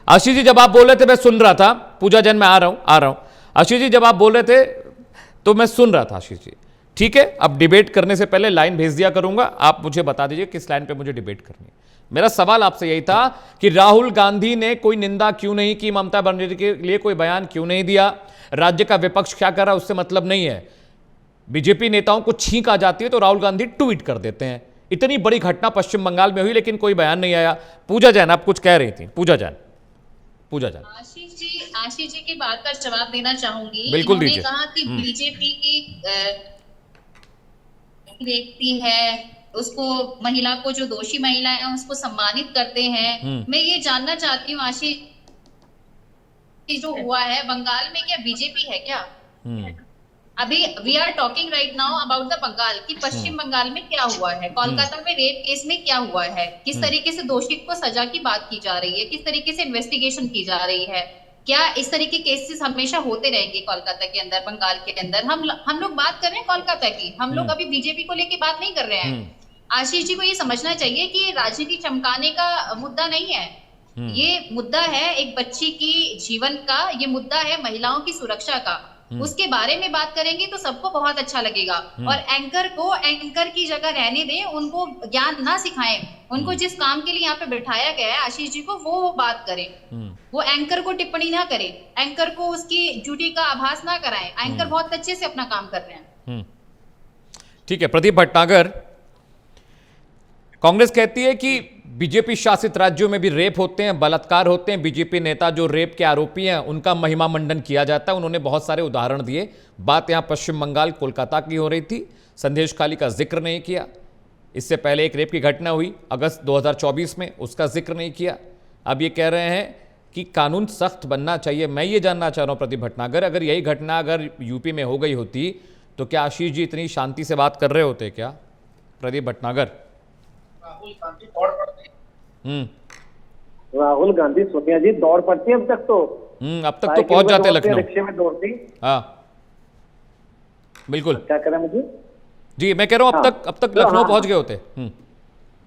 Speaker 1: आशीष जी जब आप बोल रहे थे मैं सुन रहा था। पूजा जैन मैं आ रहा हूं। आशीष जी जब आप बोल रहे थे तो मैं सुन रहा था। आशीष जी ठीक है, अब डिबेट करने से पहले लाइन भेज दिया करूंगा, आप मुझे बता दीजिए किस लाइन पे मुझे डिबेट करनी है। मेरा सवाल आपसे यही था कि राहुल गांधी ने कोई निंदा क्यों नहीं की, ममता बनर्जी के लिए कोई बयान क्यों नहीं दिया, राज्य का विपक्ष क्या कर रहा है उससे मतलब नहीं है। बीजेपी नेताओं को छींक आ जाती है तो राहुल गांधी ट्वीट कर देते हैं। इतनी बड़ी घटना पश्चिम बंगाल में हुई लेकिन कोई बयान नहीं आया। पूजा जैन आप कुछ कह रही थी। पूजा जैन
Speaker 11: आशीष जी की बात का जवाब देना चाहूंगी।
Speaker 1: बिल्कुल दीजिए।
Speaker 11: कहा कि बीजेपी की व्यक्ति है, उसको महिला को, जो दोषी महिला है उसको सम्मानित करते हैं। मैं ये जानना चाहती हूँ आशीष, जो हुआ है बंगाल में क्या बीजेपी है क्या? अभी we are talking right now about the Bengal कि पश्चिम बंगाल में क्या हुआ है, कोलकाता में रेप केस में क्या हुआ है, किस तरीके से दोषी को सजा की बात की जा रही है, किस तरीके से इन्वेस्टिगेशन की जा रही है। क्या इस तरह के केसेस हमेशा होते रहेंगे कोलकाता के अंदर, बंगाल के अंदर? हम लोग बात कर रहे हैं कोलकाता की, हम लोग अभी बीजेपी को लेके बात नहीं कर रहे हैं। आशीष जी को ये समझना चाहिए कि राजनीति चमकाने का मुद्दा नहीं है, ये मुद्दा है एक बच्ची की जीवन का, ये मुद्दा है महिलाओं की सुरक्षा का। उसके बारे में बात करेंगे तो सबको बहुत अच्छा लगेगा। और एंकर को एंकर की जगह रहने दें, उनको ज्ञान ना सिखाएं, उनको जिस काम के लिए यहाँ पे बिठाया गया है आशीष जी को, वो बात करें। वो एंकर को टिप्पणी ना करें, एंकर को उसकी ड्यूटी का आभास ना कराएं। एंकर बहुत अच्छे से अपना काम कर रहे हैं।
Speaker 1: ठीक है, प्रदीप भटनागर, कांग्रेस कहती है कि बीजेपी शासित राज्यों में भी रेप होते हैं, बलात्कार होते हैं, बीजेपी नेता जो रेप के आरोपी हैं उनका महिमा मंडन किया जाता है। उन्होंने बहुत सारे उदाहरण दिए। बात यहां पश्चिम बंगाल कोलकाता की हो रही थी, संदेश खाली का जिक्र नहीं किया। इससे पहले एक रेप की घटना हुई अगस्त 2024 में, उसका जिक्र नहीं किया। अब ये कह रहे हैं कि कानून सख्त बनना चाहिए। मैं ये जानना चाह रहा हूं प्रदीप भटनागर, अगर यही घटना अगर यूपी में हो गई होती तो क्या आशीष जी इतनी शांति से बात कर रहे होते क्या? प्रदीप भटनागर,
Speaker 7: राहुल गांधी दौड़ पड़ते हैं।
Speaker 8: राहुल गांधी सोनिया जी दौड़ पड़ती है अब तक तो।
Speaker 1: अब तक तो पहुंच जाते लखनऊ,
Speaker 8: रिक्शे में दौड़ती।
Speaker 1: हाँ बिल्कुल।
Speaker 8: क्या कह रहे हैं मुझे?
Speaker 1: जी मैं कह रहा हूं अब तक लखनऊ पहुंच गए होते।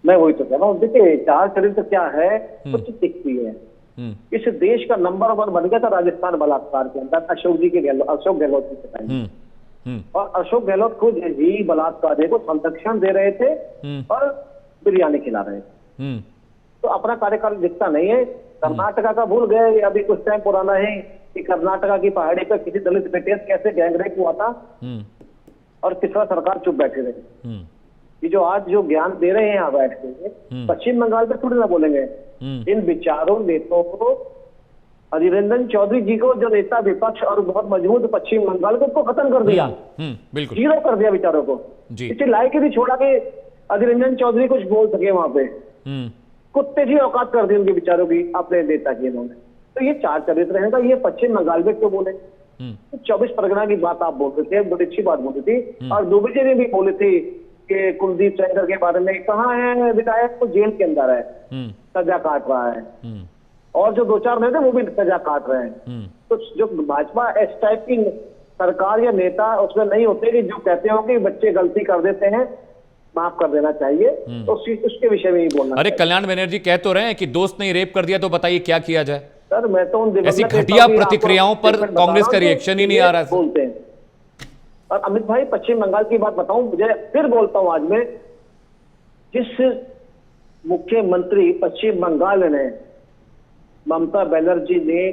Speaker 8: मैं वही तो कह रहा हूँ। देखिए चार चरित्र क्या है, कुछ दिखती है। इस देश का नंबर 1 बन गया था राजस्थान बलात्कार के अंदर अशोक गहलोत के टाइम। और अशोक गहलोत खुद ही बलात्कारी को संरक्षण दे रहे थे और बिरयानी खिला रहे थे। तो अपना कार्यकाल दिखता नहीं है। कर्नाटका का भूल गए, अभी कुछ टाइम पुराना है कि कर्नाटका की पहाड़ी पर किसी दलित बेटे कैसे गैंगरेप हुआ था और किस तरह सरकार चुप बैठे रहे। ये जो आज जो ज्ञान दे रहे हैं यहाँ बैठ के, पश्चिम बंगाल पे थोड़ी ना बोलेंगे। इन विचारों नेताओं को, अधीर रंजन चौधरी जी को जो नेता विपक्ष और बहुत मजबूत पश्चिम बंगाल को, उसको खत्म कर दिया,
Speaker 1: बिल्कुल
Speaker 8: जीरो कर दिया विचारों को। इसे लायक ही नहीं छोड़ा कि अधीर रंजन चौधरी कुछ बोल सके वहां पे। कुत्ते की औकात कर दी उनके विचारों की, अपने नेता की इन्होंने। तो ये चार चरित्र हैं। ये पश्चिम बंगाल में क्यों बोले? तो 24 परगना की बात आप बोल रहे थे, बड़ी अच्छी बात बोली थी। और दुबे जी ने भी बोली थी कि कुलदीप सेंगर के बारे में, कहाँ है विधायक, तो जेल के अंदर है, सजा काट रहा है। और जो 2-4 नेता वो भी सजा काट रहे हैं। तो जो भाजपा इस टाइप की सरकार या नेता उसमें नहीं होते कि जो कहते हो कि बच्चे गलती कर देते हैं, माफ कर देना चाहिए, तो उसके विषय में ही बोलना।
Speaker 1: अरे कल्याण बनर्जी कह तो रहे हैं कि दोस्त ने रेप कर दिया, तो बताइए क्या किया जाए?
Speaker 8: सर मैं तो उन
Speaker 1: ऐसी घटिया प्रतिक्रियाओं पर कांग्रेस का रिएक्शन ही नहीं आ रहा है।
Speaker 8: बोलते हैं। और अमित भाई पश्चिम बंगाल की बात बताऊं, मुझे फिर बोलता हूं आज में, जिस मुख्यमंत्री पश्चिम बंगाल ने, ममता बनर्जी ने,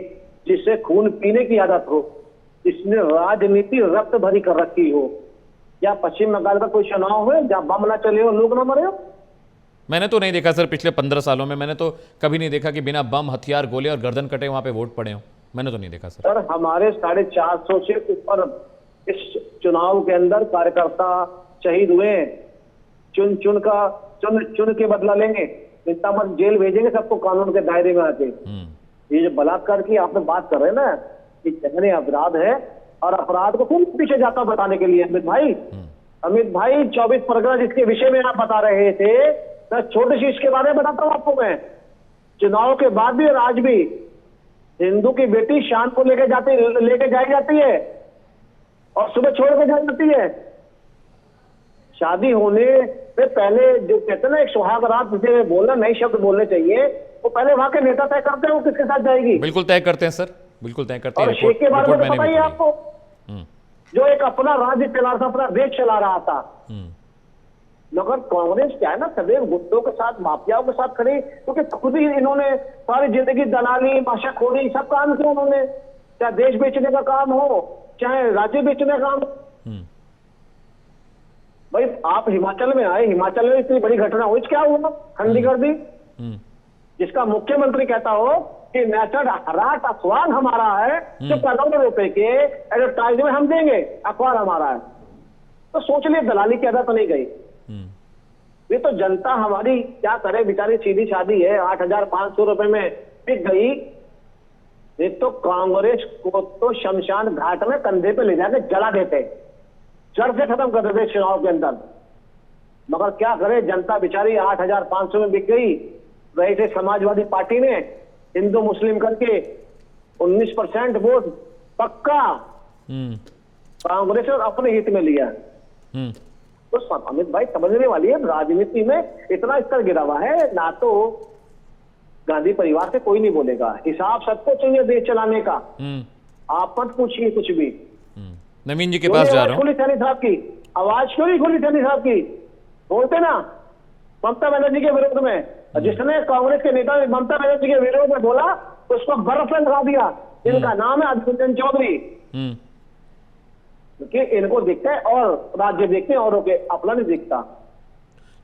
Speaker 8: जिसे खून पीने की आदत हो, जिसने राजनीति रक्त भरी कर रखी हो, या पश्चिम बंगाल का कोई चुनाव हो जहां बम ना चले हो, लोग ना मरे हो?
Speaker 1: मैंने तो नहीं देखा सर, पिछले 15 सालों में मैंने तो कभी नहीं देखा कि बिना बम, हथियार, गोले और गर्दन कटे वहां पे वोट पड़े हो। मैंने तो नहीं देखा सर।
Speaker 8: सर हमारे 450 से ऊपर इस चुनाव के अंदर कार्यकर्ता शहीद हुए। चुन के बदला लेंगे, इतना मत जेल भेजेंगे सबको कानून के दायरे में आके। ये जो बलात्कार की आपने बात कर रहे हैं ना, ये जघन्य अपराध है और अपराध को कौन पीछे जाता बताने के लिए? अमित भाई 24 परगना जिसके विषय में आप बता रहे थे, मैं छोटे शीश के बारे में बताता हूँ आपको। मैं चुनाव के बाद भी और आज भी हिंदू की बेटी शान को लेके जाई जाती है और सुबह छोड़ के जाई जाती है। शादी होने से पहले जो कहते हैं ना, एक सुहाग रात जिसे बोलना नए शब्द बोलने चाहिए, वो पहले वहां के नेता तय करते हैं वो किसके साथ जाएगी।
Speaker 1: बिल्कुल तय करते हैं सर, बिल्कुल तय करते हैं।
Speaker 8: और शेख के बारे में तो पता ही आपको, जो एक अपना राज्य चला रहा था, अपना देश चला रहा था। मगर कांग्रेस क्या है ना, सदैव गुंडों के साथ, माफियाओं के साथ खड़ी, क्योंकि खुद ही इन्होंने सारी जिंदगी दलाली, माशाखोरी सब काम किया उन्होंने। चाहे देश बेचने का काम हो, चाहे राज्य बेचने का काम हो। भाई आप हिमाचल में आए, हिमाचल में इतनी बड़ी घटना हुई, क्या हुआ? खंडी कर दी। जिसका मुख्यमंत्री कहता हो कि नेशनल हराट अखबार हमारा है, जो करोड़ों रुपए के एडवर्टाइजमेंट हम देंगे, अखबार हमारा है। तो सोच लिए दलाली की आदत नहीं गई। ये तो जनता हमारी क्या करे, बेचारी सीधी शादी है, 8,500 रुपए में बिक गई। ये तो कांग्रेस को तो शमशान घाट में कंधे पे ले जाकर जला देते, जड़ से खत्म कर देते चुनाव के अंदर। मगर क्या करे, जनता बेचारी 8,500 में बिक गई। वैसे समाजवादी पार्टी ने हिंदू मुस्लिम करके 19% वोट पक्का कांग्रेस और अपने हित में लिया। तो अमित भाई समझने वाली है, राजनीति में इतना स्तर गिरा हुआ है, ना तो गांधी परिवार से कोई नहीं बोलेगा, हिसाब सबको चाहिए देश चलाने का। आप मत पूछिए कुछ भी।
Speaker 1: नवीन जी के पास जा रहा हूँ।
Speaker 8: खुली सैनी साहब की आवाज क्यों नहीं खुली? सैनी साहब की बोलते ना ममता बनर्जी के विरोध में, जिसने कांग्रेस के नेता ने ममता बनर्जी के विरोध में बोला उसको बर्फ में लगा दिया। इनका नाम है अधीर रंजन चौधरी। क्योंकि इनको दिखता है और राज्य देखते हैं, औरों के अपना नहीं दिखता।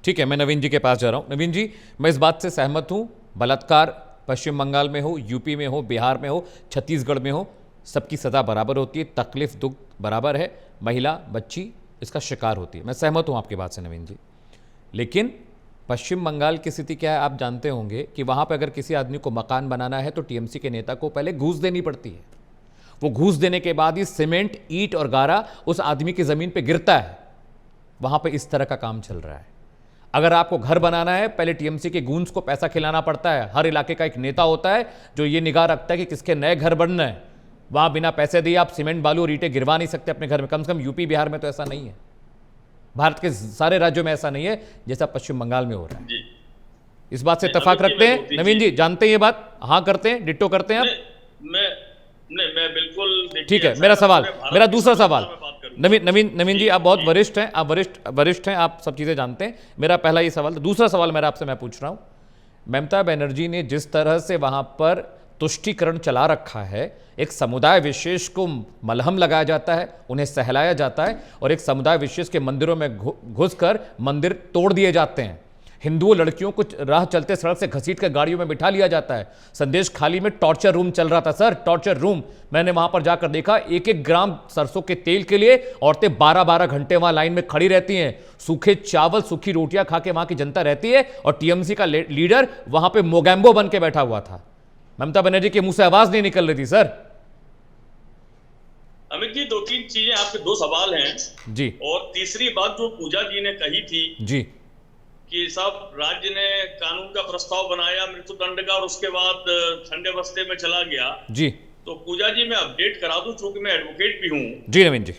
Speaker 1: ठीक है, मैं नवीन जी के पास जा रहा हूं। नवीन जी, मैं इस बात से सहमत हूं, बलात्कार पश्चिम बंगाल में हो, यूपी में हो, बिहार में हो, छत्तीसगढ़ में हो, सबकी सजा बराबर होती है, तकलीफ दुख बराबर है, महिला बच्ची इसका शिकार होती है। मैं सहमत हूं आपकी बात से नवीन जी। लेकिन पश्चिम बंगाल की स्थिति क्या है आप जानते होंगे कि वहां पर अगर किसी आदमी को मकान बनाना है तो टीएमसी के नेता को पहले घूस देनी पड़ती है। वो घूस देने के बाद ही सीमेंट, ईंट और गारा उस आदमी की जमीन पे गिरता है। वहां पे इस तरह का काम चल रहा है। अगर आपको घर बनाना है, पहले टीएमसी के गूंज को पैसा खिलाना पड़ता है। हर इलाके का एक नेता होता है जो ये निगाह रखता है कि किसके नए घर बनना है। वहां बिना पैसे दिए आप सीमेंट, बालू और ईंटें गिरवा नहीं सकते अपने घर में। कम से कम यूपी बिहार में तो ऐसा नहीं है, भारत के सारे राज्यों में ऐसा नहीं है जैसा पश्चिम बंगाल में हो रहा है। इस बात से इत्तेफाक रखते हैं नवीन जी? जानते हैं ये बात? हाँ करते हैं, डिट्टो करते हैं आप?
Speaker 9: मैं बिल्कुल।
Speaker 1: ठीक है, मेरा सवाल, मेरा दूसरा सवाल। नवीन जी, आप बहुत वरिष्ठ हैं, आप वरिष्ठ हैं, आप सब चीजें जानते हैं। मेरा पहला ये सवाल, दूसरा सवाल मेरा आपसे मैं पूछ रहा हूं, ममता बनर्जी ने जिस तरह से वहां पर तुष्टीकरण चला रखा है, एक समुदाय विशेष को मलहम लगाया जाता है, उन्हें सहलाया जाता है और एक समुदाय विशेष के मंदिरों में घुसकर मंदिर तोड़ दिए जाते हैं। हिंदुओं लड़कियों को राह चलते सड़क से घसीट कर गाड़ियों में बिठा लिया जाता है। संदेश खाली में टॉर्चर रूम चल रहा था सर, टॉर्चर रूम। मैंने वहां पर जाकर देखा, 1-1 ग्राम सरसों के तेल के लिए औरतें 12-12 घंटे वहां लाइन में खड़ी रहती हैं। सूखे चावल, सूखी रोटियां खा के वहां की जनता रहती है और टीएमसी का लीडर वहां पे मोगैम्बो बन के बैठा हुआ था। ममता बनर्जी के मुंह से आवाज नहीं निकल रही थी सर।
Speaker 9: अमित जी, 2-3 चीजें, आपके 2 सवाल हैं
Speaker 1: जी।
Speaker 9: और तीसरी बात जो पूजा जी ने कही थी
Speaker 1: जी
Speaker 9: कि साहब राज्य ने कानून का प्रस्ताव बनाया मृत्युदंड का और उसके बाद ठंडे बस्ते में चला गया
Speaker 1: जी।
Speaker 9: तो पूजा जी मैं अपडेट करा दूं, चूंकि मैं एडवोकेट भी हूं।
Speaker 1: जी नवीन जी।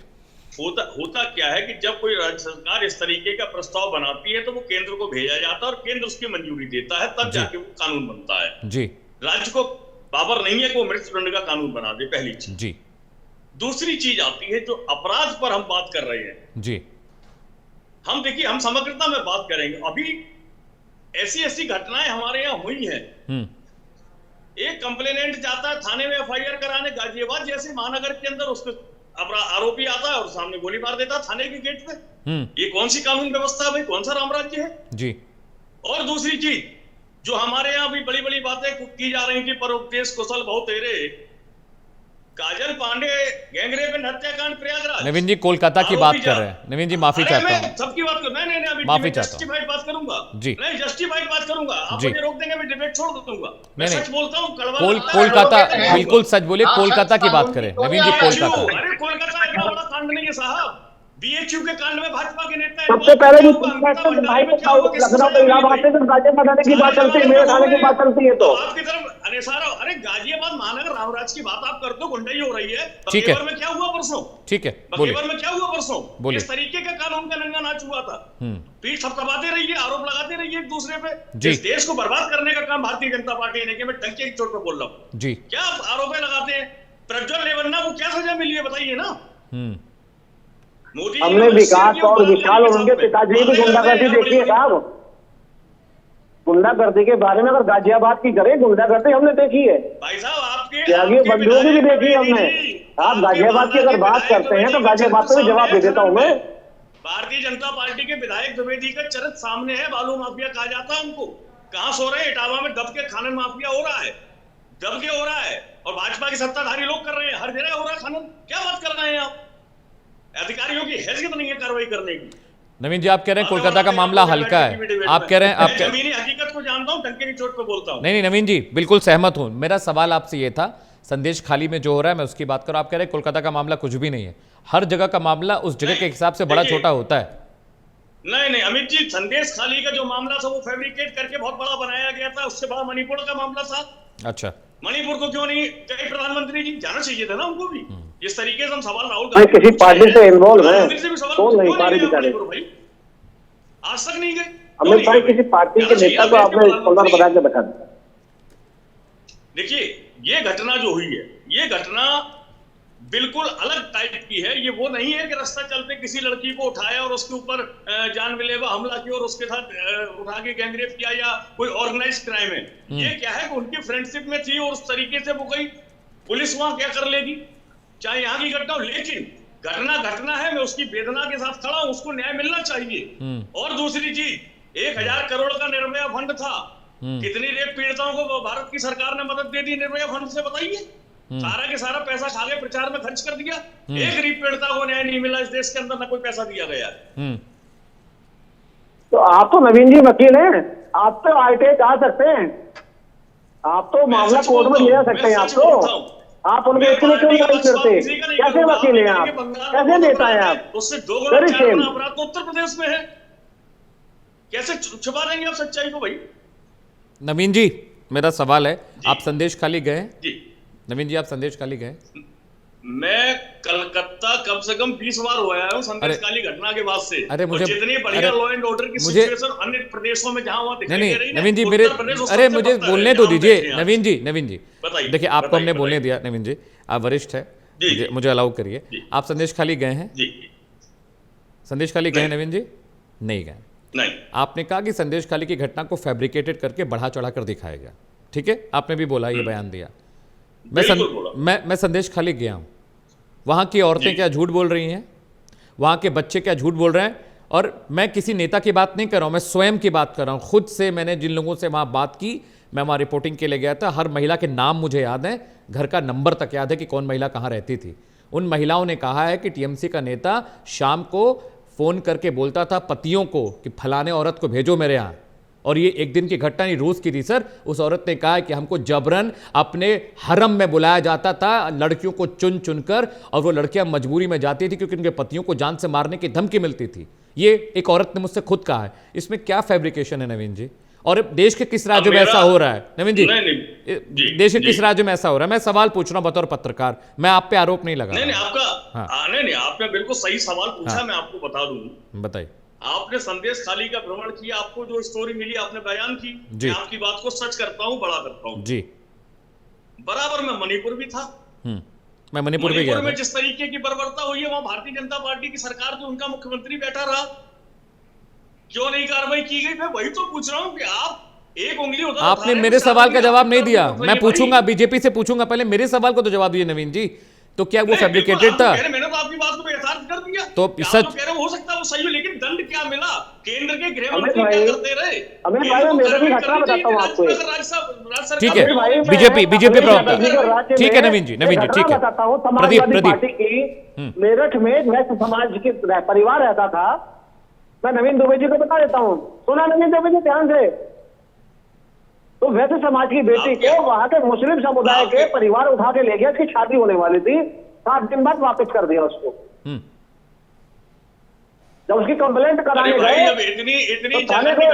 Speaker 9: होता क्या है कि जब कोई राज्य सरकार इस तरीके का प्रस्ताव बनाती है तो वो केंद्र को भेजा जाता है और केंद्र उसकी मंजूरी देता है, तब जाके वो कानून बनता है। जी। राज्य को पावर नहीं है कि वो मृत्युदंड का कानून बना दे, पहली चीज। जी। दूसरी चीज आती है जो अपराध पर हम बात कर रहे हैं जी। हम देखिए, हम समग्रता में बात करेंगे। अभी ऐसी घटनाएं हमारे यहाँ हुई हैं। एक कंप्लेनेंट जाता है थाने में एफआईआर कराने गाजियाबाद जैसे महानगर के अंदर, उसको आरोपी आता है और सामने गोली मार देता है थाने के गेट पे। ये कौन सी कानून व्यवस्था है भाई? कौन सा राम राज्य है जी? और दूसरी चीज जो हमारे यहाँ भी बड़ी बड़ी बातें की जा रही थी, परोपदेश कुशल बहुत तेरे, काजल पांडे गैंगरेप एंड हत्याकांड प्रयागराज।
Speaker 1: नवीन जी कोलकाता की बात कर रहे हैं। नवीन जी माफी चाहता हूं,
Speaker 9: सबकी बात कर, नहीं अभी
Speaker 1: माफी चाहता हूं,
Speaker 9: जस्टिफाइड बात करूंगा
Speaker 1: जी,
Speaker 9: नहीं जस्टिफाइड बात करूंगा। आप मुझे रोक देंगे, मैं डिबेट छोड़ दूंगा। मैं सच बोलता हूं।
Speaker 1: कोलकाता, बिल्कुल सच बोले, कोलकाता की बात करें नवीन जी। कोलकाता,
Speaker 9: अरे कोलकाता इतना बड़ा कांड नहीं है साहब। बीएचयू के कांड में भाजपा के नेता
Speaker 8: सबसे पहले लखनऊ के इलाहाबाद से गाजियाबाद आने की बात चलती है, मेरे थाने की बात चलती है तो
Speaker 9: आपकी तरफ अरे गाजियाबाद महानगर रामराज की बात आप करते हो, गुंडाई हो रही है।
Speaker 1: ठीक है,
Speaker 9: में क्या हुआ परसों? ठीक है, बखेवर में क्या हुआ परसों? इस तरीके का कानून का नंगा नाच हुआ था। पीठ थपथपाते रहिए, आरोप लगाते रहिए एक दूसरे पे। इस देश को बर्बाद करने का काम भारतीय जनता पार्टी ने किया। मैं टंके की चोट पे बोल रहा हूँ जी। क्या आरोप लगाते हैं? प्रज्वल रेवन्ना को क्या सजा मिली है बताइए ना।
Speaker 8: हमने विकास और विशाल और उनके पिताजी की गुंडागर्दी देखी है साहब। गुंडागर्दी के बारे में अगर गाजियाबाद की करें, गुंडागर्दी हमने देखी है
Speaker 9: भाई साहब। आपके
Speaker 8: बंदूक भी देखी है हमने। आप गाजियाबाद की अगर बात करते हैं तो गाजियाबाद को भी जवाब दे देता हूँ मैं।
Speaker 9: भारतीय जनता पार्टी के विधायक द्विवेदी का चरित्र सामने है। बालू माफिया कहा जाता है उनको। कहाँ सो रहे हैं? इटावा में दब के खनन माफिया हो रहा है, दब के हो रहा है। और भाजपा के सत्ताधारी लोग कर रहे हैं, हर जगह हो रहा है खनन। क्या बात कर रहे हैं आप? अधिकारियों की हैसियत नहीं है कार्रवाई करने की।
Speaker 1: नवीन जी आप कह रहे हैं कोलकाता का मामला हल्का है, आप कह रहे हैं, आप
Speaker 9: जमीनी हकीकत को जानता हूं, टंके की चोट पे बोलता हूं।
Speaker 1: नहीं नवीन जी बिल्कुल सहमत हूं। मेरा सवाल आपसे ये था, संदेश खाली में जो हो रहा है मैं उसकी बात करूं। आप कह रहे हैं कोलकाता का मामला कुछ भी नहीं है। हर जगह का मामला उस जगह के हिसाब से बड़ा छोटा होता है।
Speaker 9: नहीं अमित जी, संदेश खाली का जो मामला था वो फैब्रिकेट करके बहुत बड़ा बनाया गया था। उससे बड़ा मणिपुर का मामला था।
Speaker 1: अच्छा,
Speaker 9: मणिपुर को क्यों नहीं गए प्रधानमंत्री जी? जाना चाहिए था ना उनको भी। जिस तरीके से हम सवाल राहुल
Speaker 8: भाई किसी पार्टी से इन्वॉल्व है
Speaker 9: प्रधानमंत्री से भी सवाल
Speaker 8: कौन नहीं
Speaker 9: क्यों
Speaker 8: पार्टी
Speaker 9: गए
Speaker 8: बिचारे।
Speaker 9: मणिपुर भाई? आज तक नहीं गए।
Speaker 8: अमित भाई किसी पार्टी के नेता को आपने स्कॉलर बना के बता दिया।
Speaker 9: देखिए, ये घटना जो हुई है, ये घटना बिल्कुल अलग टाइप की है। ये वो नहीं है कि रास्ता चलते किसी लड़की को उठाया और उसके ऊपर जानलेवा हमला किया और उसके साथ उठा के गैंगरेप किया या कोई ऑर्गेनाइज क्राइम है। ये क्या है कि उनकी फ्रेंडशिप में थी और उस तरीके से वो गई। पुलिस वहां क्या कर लेगी, चाहे यहाँ की घटना हो। लेकिन घटना है, मैं उसकी वेदना के साथ खड़ा हूं, उसको न्याय मिलना चाहिए। और दूसरी चीज, 1000 करोड़ का निर्भया फंड था। कितनी रेप पीड़िताओं को भारत की सरकार ने मदद दे दी निर्भया फंड से, बताइए। सारा के सारा पैसा खा के प्रचार में खर्च कर दिया। एक रेप पीड़िता को न्याय नहीं मिला इस देश के अंदर, ना कोई पैसा दिया गया।
Speaker 8: तो आप तो नवीन जी वकील हैं, आप तो आईटीआई जा सकते हैं, आप तो मामला कोर्ट में ले जा सकते हैं। आप उनके इसके लिए क्यों नहीं करते? कैसे वकील हैं आप, कैसे नेता हैं आप?
Speaker 9: उससे 2 गुना अपराध तो उत्तर प्रदेश में है। कैसे छुपा देंगे आप सच्चाई को भाई?
Speaker 1: नवीन जी, मेरा सवाल है, आप संदेश खाली गए?
Speaker 9: जी
Speaker 1: नवीन जी, आप संदेश खाली गए?
Speaker 9: मैं कलकत्ता कम से कम 20 बार हो आया हूँ संदेश खाली घटना के बाद से।
Speaker 1: अरे मुझे
Speaker 9: जितनी बढ़िया लॉ एंड ऑर्डर की सिचुएशन अन्य प्रदेशों में जहां वहां दिखाई दे रही है।
Speaker 1: नवीन जी मेरे, अरे मुझे बोलने तो दीजिए। नवीन जी देखिए, आपको हमने बोलने दिया। नवीन जी, आप वरिष्ठ है, मुझे अलाउ करिए। आप संदेश खाली गए हैं? संदेश खाली गए नवीन जी? नहीं गए।
Speaker 9: नहीं।
Speaker 1: आपने कहा कि संदेश खाली की घटना को फैब्रिकेटेड करके बढ़ा चढ़ा कर दिखाया गया, ठीक है, आपने भी बोला, ये बयान दिया। मैं संदेश खाली गया हूं। वहां की औरतें क्या झूठ बोल रही हैं, वहां के बच्चे क्या झूठ बोल रहे हैं। और मैं किसी नेता की बात नहीं कर रहा हूं, मैं स्वयं की बात कर रहा हूं। खुद से मैंने जिन लोगों से वहां बात की, मैं वहां रिपोर्टिंग के लिए गया था, हर महिला के नाम मुझे याद है, घर का नंबर तक याद है कि कौन महिला कहां रहती थी। उन महिलाओं ने कहा है कि टीएमसी का नेता शाम को फोन करके बोलता था पतियों को कि फलाने औरत को भेजो मेरे यहाँ। और ये एक दिन की घटना नहीं, रोज की थी सर। उस औरत ने कहा कि हमको जबरन अपने हरम में बुलाया जाता था, लड़कियों को चुन चुनकर, और वो लड़कियां मजबूरी में जाती थी क्योंकि उनके पतियों को जान से मारने की धमकी मिलती थी। ये एक औरत ने मुझसे खुद कहा है। इसमें क्या फैब्रिकेशन है नवीन जी? और देश के किस राज्य में ऐसा हो रहा है नवीन जी? देश के किस राज्य में ऐसा हो रहा है? मैं सवाल पूछ रहा हूं बतौर पत्रकार, मैं आप पे आरोप नहीं लगा।
Speaker 9: नहीं, आपने बिल्कुल सही सवाल पूछा। मैं आपको बता दूं,
Speaker 1: बताइए।
Speaker 9: आपने संदेश खाली का भ्रमण किया, आपको जो स्टोरी मिली आपने बयान की। मैं आपकी बात को सच करता हूं, बड़ा करता हूं
Speaker 1: जी।
Speaker 9: बराबर मैं मणिपुर भी था।
Speaker 1: मैं मणिपुर भी गया
Speaker 9: में जिस तरीके की बर्बरता हुई है, वहां भारतीय जनता पार्टी की सरकार जो उनका मुख्यमंत्री बैठा रहा, क्यों नहीं कार्रवाई की गई? मैं वही तो पूछ रहा हूं कि आप एक उंगली उधर,
Speaker 1: आपने मेरे सवाल का जवाब नहीं दिया। मैं पूछूंगा, बीजेपी से पूछूंगा, पहले मेरे सवाल को तो जवाब दीजिए नवीन जी। तो क्या वो फैब्रिकेटेड था?
Speaker 9: मैंने तो आपकी बात को यथार्थ कर दिया।
Speaker 1: तो
Speaker 9: सच कह रहे हो सकता है वो सही हो, लेकिन दंड क्या मिला? केंद्र के गृह मंत्री क्या करते रहे?
Speaker 8: अमित भाई, मैं मेरा भी घटना बताता हूं आपको।
Speaker 1: ठीक है, बीजेपी प्रवक्ता, ठीक है नवीन जी, ठीक है।
Speaker 8: बताता हूं, समाजवादी पार्टी की मेरठ में वैश्य समाज के परिवार रहता था। मैं नवीन दुबे जी को बता देता हूँ, सुना नवीन दुबे जी ध्यान से। तो वैसे समाज की बेटी को वहां के मुस्लिम समुदाय के परिवार उठा के ले गया, उसकी शादी होने वाली थी, 7 दिन बाद वापस कर दिया उसको। जब उसकी कंप्लेंट कराने गए तो थाने को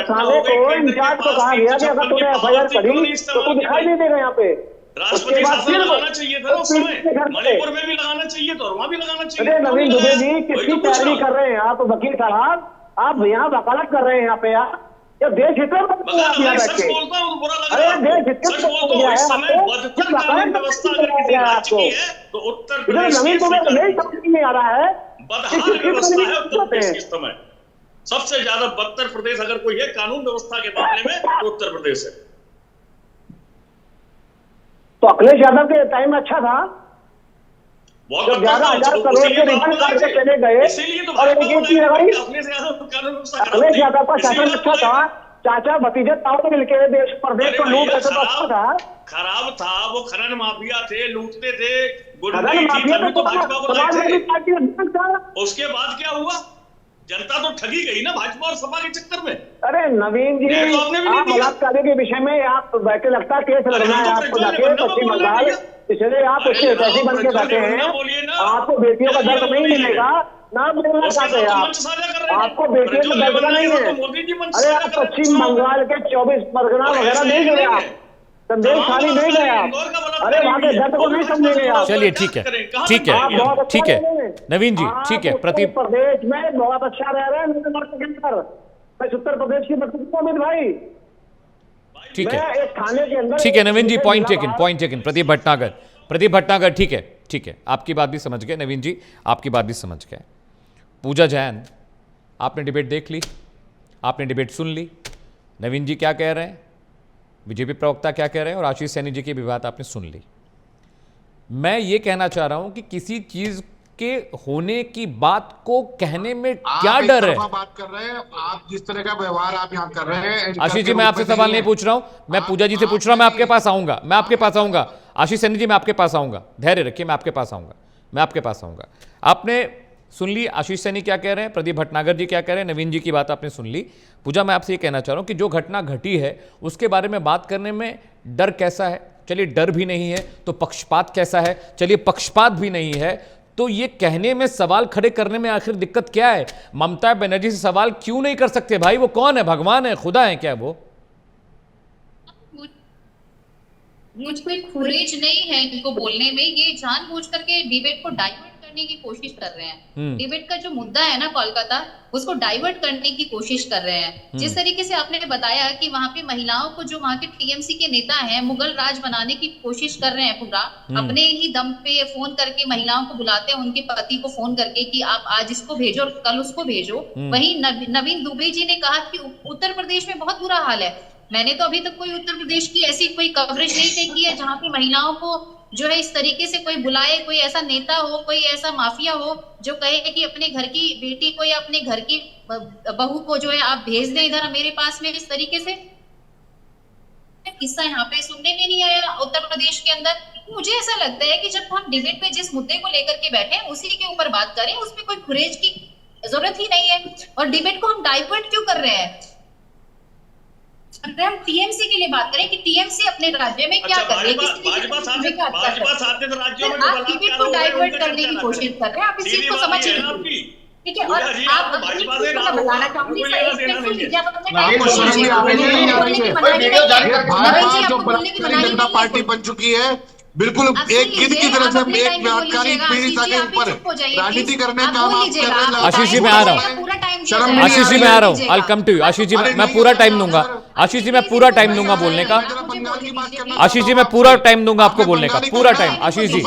Speaker 8: इंचार्ज को कहा गया कि अगर तूने एफआईआर करी तो तू दिखाई नहीं देगा यहाँ पे।
Speaker 9: राष्ट्रपति शासन लगाना चाहिए था उस समय, मणिपुर में भी लगाना चाहिए था और वहां भी लगाना चाहिए।
Speaker 8: अरे नवीन दुबे जी, किसकी पैरवी कर रहे हैं आप वकील साहब? आप यहाँ वकालत कर रहे हैं यहाँ पे यार। या देश हित में
Speaker 9: सच बोलता हूँ, बुरा लग रहा है।
Speaker 8: देश हित
Speaker 9: सच बोलता हूँ, इस समय बदतर कानून व्यवस्था अगर किसी राज्य की है तो उत्तर प्रदेश
Speaker 8: नवीन दुबे को नहीं समझ में आ रहा है।
Speaker 9: बदहाल व्यवस्था है उत्तर प्रदेश की इस समय। सबसे ज्यादा बदतर प्रदेश अगर कोई है कानून व्यवस्था के मामले में तो उत्तर प्रदेश है।
Speaker 8: तो अखिलेश यादव के टाइम में अच्छा था, जब 11,000 करोड़ के रिटर्न करके चले गए और एक चीज लगाई, अखिलेश यादव का शासन अच्छा था। चाचा भतीजे ताऊ मिलकर देश प्रदेश को लूट रहे तो अच्छा था।
Speaker 9: खराब था, वो खनन माफिया थे, लूटते थे,
Speaker 8: खनन माफिया तो भाजपा को लाए।
Speaker 9: उसके बाद क्या हुआ? जनता तो ठगी गई ना भाजपा और सपा के चक्कर में।
Speaker 8: अरे नवीन जी, आप बलात्कारी के विषय में आप बैठे, लगता केस लड़ना है आपको जाके पश्चिम बंगाल, इसलिए आप उसके ऐसी बन के बैठे हैं। आपको बेटियों का दर्द नहीं मिलेगा ना, मिलना चाहते हैं आप, आपको बेटियों का दर्द नहीं है। अरे आप पश्चिम बंगाल के 24 परगना वगैरह नहीं मिले आप, संदेश खाली नहीं गया। अरे वहां के दर्द को नहीं समझेंगे आप।
Speaker 1: चलिए ठीक है, ठीक है, ठीक है नवीन जी, ठीक है।
Speaker 8: उत्तर प्रदेश में बहुत अच्छा रह रहे हैं मैं उत्तर प्रदेश की अमित भाई,
Speaker 1: ठीक है,
Speaker 8: एक थाने के अंदर,
Speaker 1: ठीक है नवीन जी, पॉइंट टेकन। प्रदीप भटनागर, ठीक है, आपकी बात भी समझ गए नवीन जी, आपकी बात भी समझ गए। पूजा जैन, आपने डिबेट देख ली, आपने डिबेट सुन ली, नवीन जी क्या कह रहे हैं, बीजेपी प्रवक्ता क्या कह रहे हैं, और आशीष सैनी जी की भी बात आपने सुन ली। मैं ये कहना चाह रहा हूं कि किसी चीज के होने की बात को कहने में क्या डर है?
Speaker 12: बात कर रहे हैं आप, जिस तरह का व्यवहार आप यहाँ कर रहे हैं।
Speaker 1: आशीष जी, मैं आपसे सवाल नहीं पूछ रहा हूं, मैं पूजा जी से पूछ रहा हूं। मैं आपके पास आऊंगा, आशीष सैनी जी मैं आपके पास आऊंगा, धैर्य रखिए, मैं आपके पास आऊंगा। आपने सुन ली आशीष सैनी क्या कह रहे हैं, प्रदीप भटनागर जी क्या कह रहे हैं, नवीन जी की बात आपने सुन ली। पूजा, मैं आपसे ये कहना चाह रहा हूं कि जो घटना घटी है उसके बारे में बात करने में डर कैसा है? चलिए डर भी नहीं है तो पक्षपात कैसा है? चलिए पक्षपात भी नहीं है तो ये कहने में, सवाल खड़े करने में आखिर दिक्कत क्या है? ममता बनर्जी से सवाल क्यों नहीं कर सकते भाई? वो कौन है, भगवान है, खुदा है क्या वो?
Speaker 11: मुझ कोई खुरेज नहीं है इनको बोलने में, ये जानबूझ करके डिबेट को डाइवर्ट करने की कोशिश कर रहे हैं। डिबेट का जो मुद्दा है ना कोलकाता, उसको डाइवर्ट करने की कोशिश कर रहे हैं। जिस तरीके से आपने बताया कि वहां पे महिलाओं को, जो वहां के टीएमसी के नेता हैं, मुगल राज बनाने की कोशिश कर रहे हैं पूरा, अपने ही दम पे फोन करके महिलाओं को बुलाते हैं, उनके पति को फोन करके कि आप आज इसको भेजो और कल उसको भेजो। वहीं नवीन दुबे जी ने कहा कि उत्तर प्रदेश में बहुत बुरा हाल है। मैंने तो अभी तक कोई उत्तर प्रदेश की ऐसी कोई कवरेज नहीं देखी है जहां पे महिलाओं को जो है इस तरीके से कोई बुलाए, कोई ऐसा नेता हो, कोई ऐसा माफिया हो जो कहे कि अपने घर की बेटी को या अपने घर की बहू को जो है आप भेज दें इधर मेरे पास में। इस तरीके से किस्सा यहाँ पे सुनने में नहीं आया उत्तर प्रदेश के अंदर। मुझे ऐसा लगता है कि जब हम डिबेट पे जिस मुद्दे को लेकर के बैठे हैं उसी के ऊपर बात करें, उसमें कोई खुरेज की जरूरत ही नहीं है। और डिबेट को हम डाइवर्ट क्यों कर रहे हैं? हम टीएमसी के लिए बात करें कि टीएमसी अपने राज्य में क्या कर रही है, आप डिबेट को डाइवर्ट करने की कोशिश कर रहे हैं, आप इस चीज को समझ लीजिए, ठीक है? और आप बताना चाहूंगी
Speaker 12: भारतीय जनता पार्टी बन चुकी है, बिल्कुल एक गिद्ध की तरह से एक व्यापारी पीड़िता के ऊपर राजनीति करने का आप कर रहे हैं।
Speaker 1: आशीष जी मैं आ रहा हूँ, आशीष जी मैं आ रहा हूँ, आई come to you. Ashish ji मैं पूरा टाइम दूंगा, आशीष जी मैं पूरा टाइम दूंगा बोलने का, आशीष जी मैं पूरा टाइम दूंगा आपको बोलने का, पूरा टाइम। आशीष जी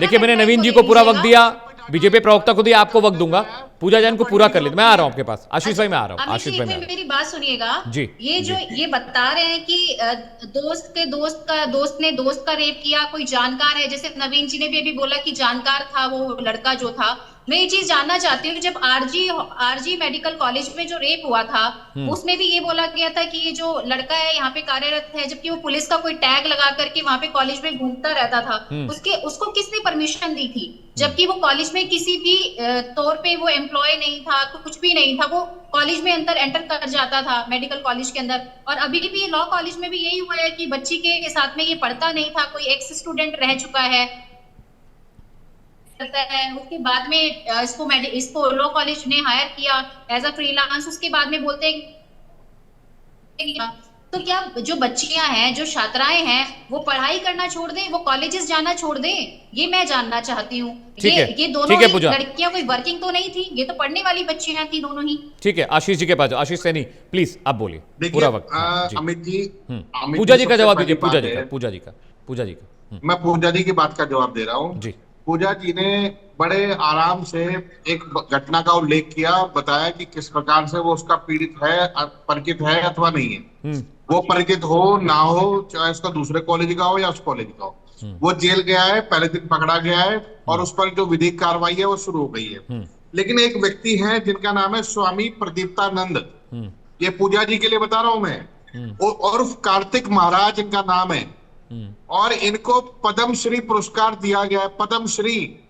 Speaker 1: देखिए, मैंने नवीन जी को पूरा वक्त दिया, बीजेपी प्रवक्ता को दिया, आपको वक्त दूंगा। पूजा जैन को पूरा कर लेते, मैं आ रहा हूँ आपके पास। आशीष भाई मैं आ रहा हूँ, आशीष भाई मेरी
Speaker 11: बात सुनिएगा
Speaker 1: जी।
Speaker 11: ये जो ये बता रहे हैं कि दोस्त ने दोस्त का रेप किया, कोई जानकार है, जैसे नवीन जी ने भी अभी बोला कि जानकार था वो लड़का जो था। मैं ये चीज जानना चाहती हूँ, जब आरजी मेडिकल कॉलेज में जो रेप हुआ था उसमें भी ये बोला गया था कि ये जो लड़का है यहाँ पे कार्यरत है, जबकि वो पुलिस का कोई टैग लगा करके वहां पे कॉलेज में घूमता रहता था। उसको किसने परमिशन दी थी? जबकि वो कॉलेज में किसी भी तौर पे वो एम्प्लॉय नहीं था, कुछ भी नहीं था, वो कॉलेज में एंटर कर जाता था मेडिकल कॉलेज के अंदर। और अभी भी लॉ कॉलेज में भी यही हुआ है कि बच्ची के साथ में ये पढ़ता नहीं था, कोई एक्स स्टूडेंट रह चुका है। उसके बाद में इसको लॉ कॉलेज ने हायर किया एज अ फ्रीलांस। उसके बाद में बोलते हैं तो क्या जो बच्चियां हैं, जो छात्राएं हैं, वो पढ़ाई करना छोड़ दें, वो कॉलेजेस जाना छोड़ दें? ये मैं जानना चाहती हूँ। ये दोनों लड़कियां कोई वर्किंग तो नहीं थी, ये तो पढ़ने वाली बच्चियां थी दोनों ही।
Speaker 1: ठीक है, आशीष जी के पास, आशीष सैनी प्लीज आप बोलिए, पूरा वक्त।
Speaker 12: अमित जी,
Speaker 1: पूजा जी का जवाब दीजिए, पूजा जी का
Speaker 12: मैं पूजा जी की बात का जवाब दे रहा हूँ जी। पूजा जी ने बड़े आराम से एक घटना का उल्लेख किया, बताया कि किस प्रकार से वो उसका पीड़ित है, परिचित है अथवा नहीं है। वो परिचित हो ना हो, चाहे उसका दूसरे कॉलेज का हो या उस कॉलेज का हो, वो जेल गया है, पहले दिन पकड़ा गया है और उस पर जो विधिक कार्रवाई है वो शुरू हो गई है। लेकिन एक व्यक्ति है जिनका नाम है स्वामी प्रदीप्तानंद, ये पूजा जी के लिए बता रहा हूं मैं, और कार्तिक महाराज इनका नाम है, और इनको पद्मश्री पुरस्कार दिया गया है, पद्मश्री।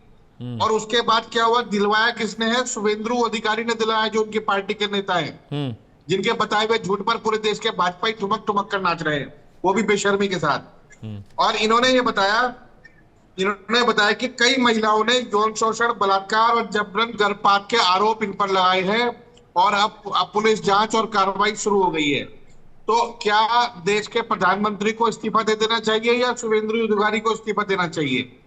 Speaker 12: और उसके बाद क्या हुआ, दिलवाया किसने है? शुभेंदु अधिकारी ने दिलाया, जो उनकी पार्टी के नेता हैं, जिनके बताए हुए झूठ पर पूरे देश के भाजपा ठुमक ठुमक कर नाच रहे हैं, वो भी बेशर्मी के साथ। और इन्होंने बताया कि कई महिलाओं ने यौन शोषण, बलात्कार और जबरन गर्भपात के आरोप इन पर लगाए हैं, और अब पुलिस जांच और कार्रवाई शुरू हो गई है। तो क्या देश के प्रधानमंत्री को इस्तीफा दे देना चाहिए या शुभेंदु अधिकारी को इस्तीफा देना चाहिए?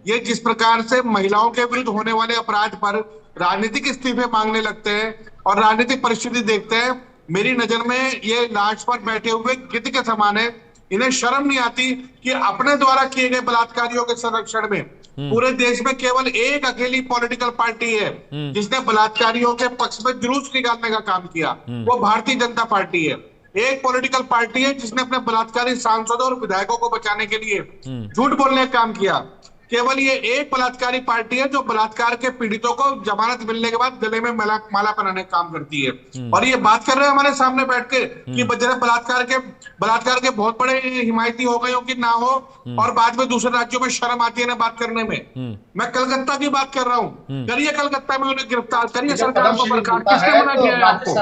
Speaker 12: ये जिस प्रकार से महिलाओं के विरुद्ध होने वाले अपराध पर राजनीतिक इस्तीफे मांगने लगते हैं और राजनीतिक परिस्थिति देखते हैं, मेरी नजर में ये लाश पर बैठे हुए गिद्ध के समान है। इन्हें शर्म नहीं आती कि अपने द्वारा किए गए बलात्कारियों के संरक्षण में पूरे देश में केवल एक अकेली पॉलिटिकल पार्टी है जिसने बलात्कारियों के पक्ष में जुलूस निकालने का काम किया, वो भारतीय जनता पार्टी है। एक पॉलिटिकल पार्टी है जिसने अपने बलात्कारी सांसदों और विधायकों को बचाने के लिए झूठ बोलने का काम किया। केवल ये एक बलात्कारी पार्टी है जो बलात्कार के पीड़ितों को जमानत मिलने के बाद गले में माला पहनाने का काम करती है। और ये बात कर रहे हैं हमारे सामने बैठ के कि बलात्कार के बहुत बड़े हिमायती हो गए हो कि ना हो, और बाद में दूसरे राज्यों में शर्म आती है ना बात करने में। मैं कलकत्ता की बात कर रहा हूँ, करिए कलकत्ता में उन्हें गिरफ्तार करिए, सरकार को बरकरार। किसने मना किया है आपको?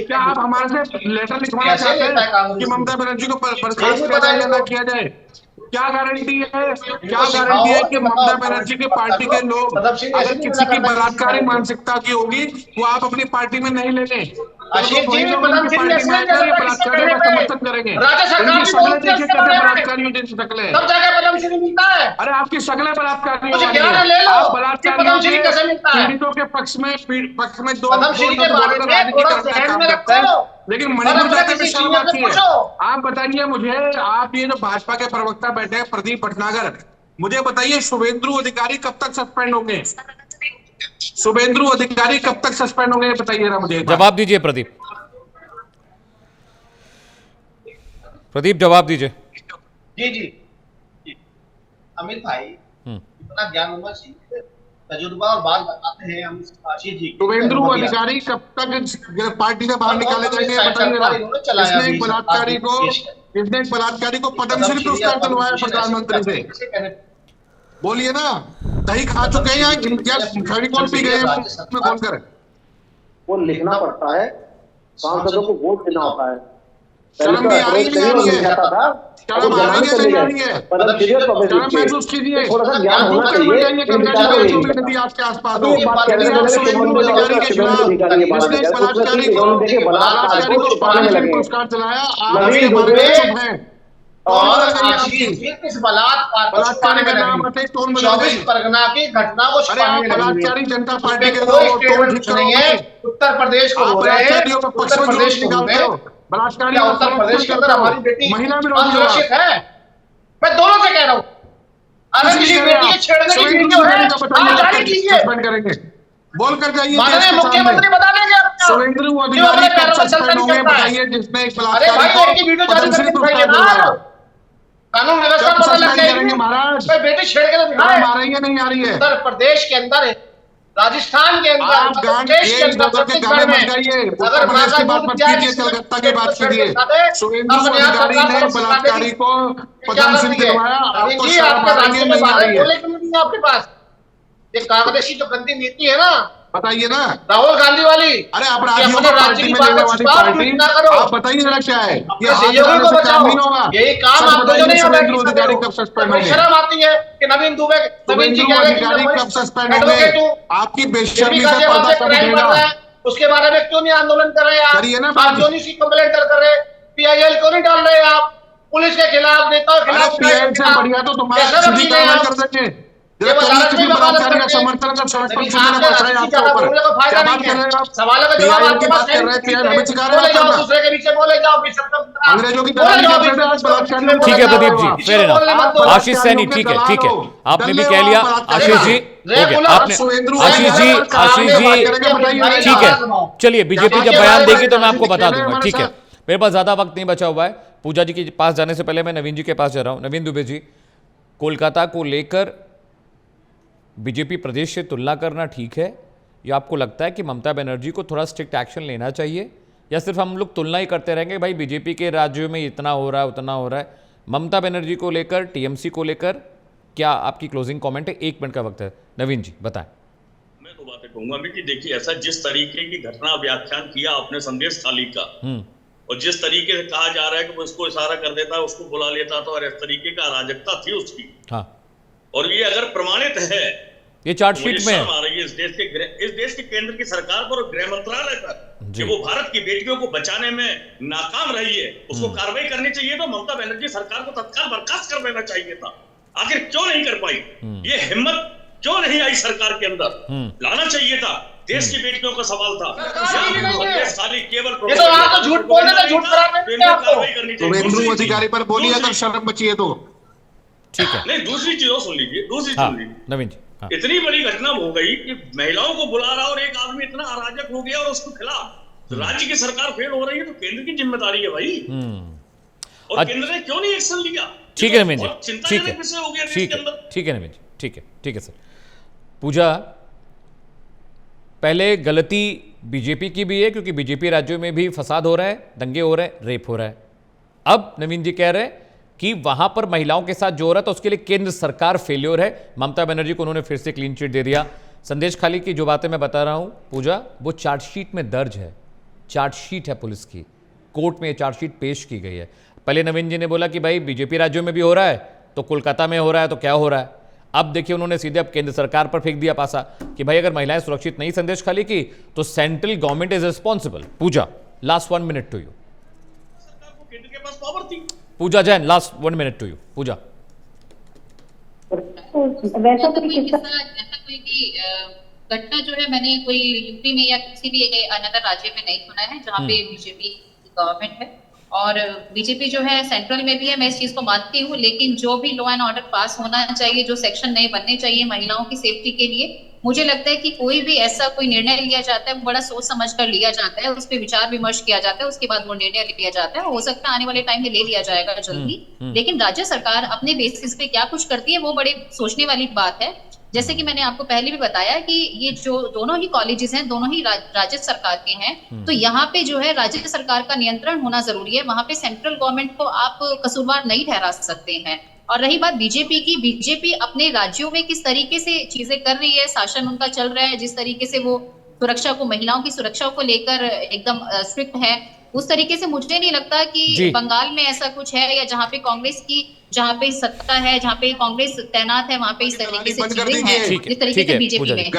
Speaker 12: क्या आप हमारे से लेटर लिखवाना चाहते हैं कि ममता बनर्जी को बर्खास्त किया जाए या ना किया जाए? क्या गारंटी है कि ममता बनर्जी की पार्टी के लोग अगर किसी की बलात्कारी मानसिकता की होगी वो आप अपनी पार्टी में नहीं लेंगे? समर्थन करेंगे। बलात्कारियों जैसी शक्लें, अरे आपकी शक्लें बलात्कारियों, आप बलात्कारियों पीड़ितों के पक्ष में दो राजनीति करते हैं, लेकिन मणिपुर जाते में शर्म आती है। आप बताइए मुझे, आप ये जो भाजपा के प्रवक्ता बैठे हैं प्रदीप भटनागर, मुझे बताइए शुभेंदु अधिकारी कब तक सस्पेंड होंगे? शुभेंदु अधिकारी कब तक सस्पेंड होंगे बताइए ना मुझे।
Speaker 1: जवाब दीजिए प्रदीप। प्रदीप जवाब दीजिए।
Speaker 7: जी अमित भाई, इतना ज्ञान होना चाहिए, तजुर्बा और बात बताते हैं हम आशीष जी।
Speaker 12: शुभेंदु अधिकारी कब तक पार्टी से बाहर निकाले जाएंगे बताइए। इसने एक बलात्कारी को पद्मश्री पुरस्कार दिलवाया प्रधानमंत्री से, बोलिए ना। दही खा चुके हैं क्या फेविकॉल पी गए कौन करे?
Speaker 8: वो लिखना पड़ता है, सांसदों को वोट देना होता है।
Speaker 12: शर्म भी आ रही है, शर्म महसूस कीजिए,
Speaker 8: थोड़ा सा ज्ञान होना चाहिए।
Speaker 12: आपके आसपास पुरस्कार चलाया, आप
Speaker 7: और किस बलात्कार का नाम बताइए, 24 परगना की घटना को
Speaker 12: बलात्कारी जनता पार्टी के
Speaker 7: नहीं है। उत्तर प्रदेश को हो रहे हैं, उत्तर प्रदेश को
Speaker 12: बलात्कारी
Speaker 7: उत्तर प्रदेश के अंदर हमारी बेटी
Speaker 12: महिला भी
Speaker 7: सुरक्षित है। मैं दोनों से कह रहा हूँ, अगर किसी बेटी के छेड़ने की वीडियो है आप जारी कीजिए,
Speaker 12: करेंगे बोल कर जाइए।
Speaker 7: माननीय मुख्यमंत्री बता देंगे
Speaker 12: शुभेंदु अधिकारी कब सस्पेंड होंगे बताइए, जिसने एक बलात्कारी को पद्मश्री पुरस्कार दिलवाया।
Speaker 7: कानून व्यवस्था बदलना चाहिए
Speaker 12: महाराज,
Speaker 7: बेटी छेड़ के तो
Speaker 12: आ रही है नहीं आ रही है?
Speaker 7: उत्तर प्रदेश के अंदर, राजस्थान के अंदर, प्रदेश के अंदर, छत्तीसगढ़ में अगर
Speaker 12: प्रदेश की बात मत कीजिए, कलकत्ता की बात कीजिए। शुभेंदु अधिकारी ने बलात्कारी को पद्मश्री दिलवाया, आपको शर्म आ रही है नहीं आ रही है?
Speaker 7: आपके पास ये कांग्रेस की जो गंदी नीति है ना,
Speaker 12: बताइए ना,
Speaker 7: राहुल गांधी वाली।
Speaker 12: अरे अपराधियों को पार्टी में लेने वाली पार्टी, आप बताइए जरा क्या है ये?
Speaker 7: सहयोगी को बचाओ, यही काम आप दोनों नहीं होगा।
Speaker 12: शुभेंदु अधिकारी कब सस्पेंड होंगे?
Speaker 7: शर्म आती है कि नवीन दुबे,
Speaker 12: शुभेंदु अधिकारी कब सस्पेंड होंगे? आपकी बेशर्मी से पर्दा कब उठेगा?
Speaker 7: उसके बारे में क्यों नहीं आंदोलन कर रहे आप?
Speaker 12: करिए ना,
Speaker 7: आप क्यों नहीं इसकी कंप्लेंट कर रहे? PIL क्यों नहीं डाल रहे आप? पुलिस के खिलाफ, नेताओं के खिलाफ।
Speaker 12: PIL से बढ़िया तो तुम्हारा सीधी कार्रवाई कर देंगे। बलात्कारी का समर्थन कर सड़क पर चलना पड़ रहा है आपके ऊपर, क्या बात कर रहे हैं आप?
Speaker 7: सवालों का जवाब आपके पास है,
Speaker 12: हमें सिखा रहे हैं
Speaker 7: दूसरे के पीछे बोले जाओ,
Speaker 12: अंग्रेजों की तरह।
Speaker 1: ठीक है प्रदीप जी, फेयर इनफ। आशीष सैनी, ठीक है ठीक है, आपने भी कह लिया। आशीष जी हो गया, आपने आशीष जी ठीक है। चलिए बीजेपी जब बयान देगी तो मैं आपको बता दूंगा, ठीक है। मेरे पास ज्यादा वक्त नहीं बचा हुआ है। पूजा जी के पास जाने से पहले मैं नवीन जी के पास जा रहा हूं। नवीन दुबे जी, कोलकाता को लेकर बीजेपी प्रदेश से तुलना करना ठीक है, या आपको लगता है कि ममता बनर्जी को थोड़ा स्ट्रिक्ट एक्शन लेना चाहिए, या सिर्फ हम लोग तुलना ही करते रहेंगे भाई बीजेपी के राज्यों में इतना हो रहा है उतना हो रहा है? ममता बनर्जी को लेकर, TMC को लेकर क्या आपकी क्लोजिंग कमेंट है? 1 मिनट का वक्त है, नवीन जी बताएं।
Speaker 9: मैं तो बातें कहूंगा कि देखिए, ऐसा जिस तरीके की घटना व्याख्यान किया आपने संदेश खाली का, और जिस तरीके से कहा जा रहा है कि वो उसको इशारा कर देता, उसको बुला लेता था, और इस तरीके का अराजकता थी उसकी।
Speaker 1: हाँ,
Speaker 9: और ये अगर प्रमाणित है
Speaker 1: ये चार्जशीट में है।
Speaker 9: शर्म आ रही है इस देश के केंद्र की सरकार पर और गृह मंत्रालय पर कि वो भारत की बेटियों को बचाने में नाकाम रही है। उसको कार्रवाई करनी चाहिए था। ममता बनर्जी सरकार को तत्काल बर्खास्त कर देना चाहिए था। आखिर क्यों नहीं कर पाई? ये हिम्मत क्यों नहीं आई सरकार के अंदर? लाना चाहिए था। देश की बेटियों का सवाल था। खाली केवल
Speaker 7: झूठ बोल रहे थे, झूठ
Speaker 9: कार्रवाई करनी चाहिए।
Speaker 12: शुभेंदु अधिकारी पर बोली अगर शर्म बची है तो
Speaker 1: ठीक है।
Speaker 9: नहीं, दूसरी चीजों सुन लीजिए, दूसरी
Speaker 1: हाँ,
Speaker 9: सुन लीजिए।
Speaker 1: नवीन जी, हाँ।
Speaker 9: इतनी बड़ी घटना हो गई कि महिलाओं को बुला रहा और एक आदमी इतना अराजक हो गया और उसके खिलाफ राज्य की सरकार फेल हो रही है, तो केंद्र की जिम्मेदारी है भाई। और केंद्र ने क्यों नहीं एक्शन लिया?
Speaker 1: ठीक है नवीन जी,
Speaker 9: चिंताजनक विषय हो गया देश के अंदर।
Speaker 1: ठीक है नवीन जी, ठीक है सर। पूजा, पहले गलती बीजेपी की भी है क्योंकि बीजेपी राज्यों में भी फसाद हो रहा है, दंगे हो रहे हैं, रेप हो रहा है। अब नवीन जी कह रहे हैं कि वहां पर महिलाओं के साथ जो हो रहा था उसके लिए केंद्र सरकार फेल्योर है। ममता बनर्जी को उन्होंने फिर से क्लीन चिट दे दिया। संदेश खाली की जो बातें मैं बता रहा हूं पूजा, वो चार्जशीट में दर्ज है। चार्जशीट है पुलिस की, कोर्ट में चार्जशीट पेश की गई है। पहले नवीन जी ने बोला कि भाई बीजेपी राज्यों में भी हो रहा है तो कोलकाता में हो रहा है तो क्या हो रहा है। अब देखिए उन्होंने सीधे अब केंद्र सरकार पर फेंक दिया पासा कि भाई अगर महिलाएं सुरक्षित नहीं संदेश खाली की तो central government is responsible. Pooja, last 1 minute to you.
Speaker 9: सरकार को केंद्र के पास पावर थी।
Speaker 1: Pooja Jain, last 1 minute to you. Pooja,
Speaker 10: वैसा तो
Speaker 11: ऐसा कोई भी घटना जो है मैंने कोई यूपी में या किसी भी अनदर राज्य में नहीं सुना है जहाँ पे बीजेपी गवर्नमेंट है। और बीजेपी जो है सेंट्रल में भी है, मैं इस चीज को मानती हूँ। लेकिन जो भी लॉ एंड ऑर्डर पास होना चाहिए, जो सेक्शन नए बनने चाहिए महिलाओं की सेफ्टी के लिए, मुझे लगता है कि कोई भी ऐसा कोई निर्णय लिया जाता है वो बड़ा सोच समझ कर लिया जाता है, उस पर विचार विमर्श किया जाता है, उसके बाद वो निर्णय लिया जाता है। हो सकता है आने वाले टाइम में ले लिया जाएगा जल्दी। लेकिन राज्य सरकार अपने बेसिस पे क्या कुछ करती है वो बड़े सोचने वाली बात है। जैसे कि मैंने आपको पहले भी बताया कि ये जो दोनों ही कॉलेजेस हैं दोनों ही राज्य सरकार के हैं, तो यहाँ पे जो है राज्य सरकार का नियंत्रण होना जरूरी है। वहां पे सेंट्रल गवर्नमेंट को आप कसूरवार नहीं ठहरा सकते हैं। और रही बात बीजेपी की, बीजेपी अपने राज्यों में किस तरीके से चीजें कर रही है, शासन उनका चल रहा है, जिस तरीके से वो सुरक्षा को, महिलाओं की सुरक्षा को लेकर एकदम स्ट्रिक्ट है, उस तरीके से मुझे नहीं लगता कि बंगाल में ऐसा कुछ है या जहाँ पे कांग्रेस की जहाँ पे सत्ता है, जहाँ पे कांग्रेस तैनात है, वहाँ पे इस तरीके से चीजें हैं, जिस तरीके से बीजेपी में।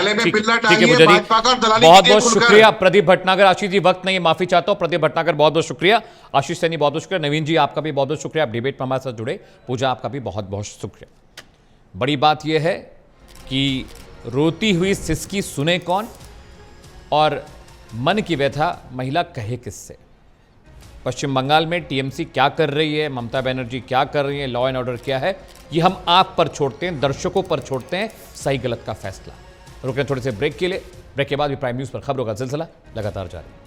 Speaker 1: बहुत बहुत शुक्रिया प्रदीप भटनागर। आशीष जी वक्त नहीं, माफी चाहता हूँ। प्रदीप भटनागर बहुत बहुत शुक्रिया। आशीष सैनी बहुत बहुत शुक्रिया। नवीन जी आपका भी बहुत बहुत शुक्रिया, आप डिबेट में हमारे साथ जुड़े। पूजा आपका भी बहुत बहुत शुक्रिया। बड़ी बात यह है कि रोती हुई सिसकी सुने कौन और मन की व्यथा महिला कहे किससे। पश्चिम बंगाल में टीएमसी क्या कर रही है, ममता बनर्जी क्या कर रही है, लॉ एंड ऑर्डर क्या है, ये हम आप पर छोड़ते हैं, दर्शकों पर छोड़ते हैं सही गलत का फैसला। रुकने थोड़े से ब्रेक के लिए। ब्रेक के बाद भी प्राइम न्यूज़ पर खबरों का सिलसिला लगातार जारी।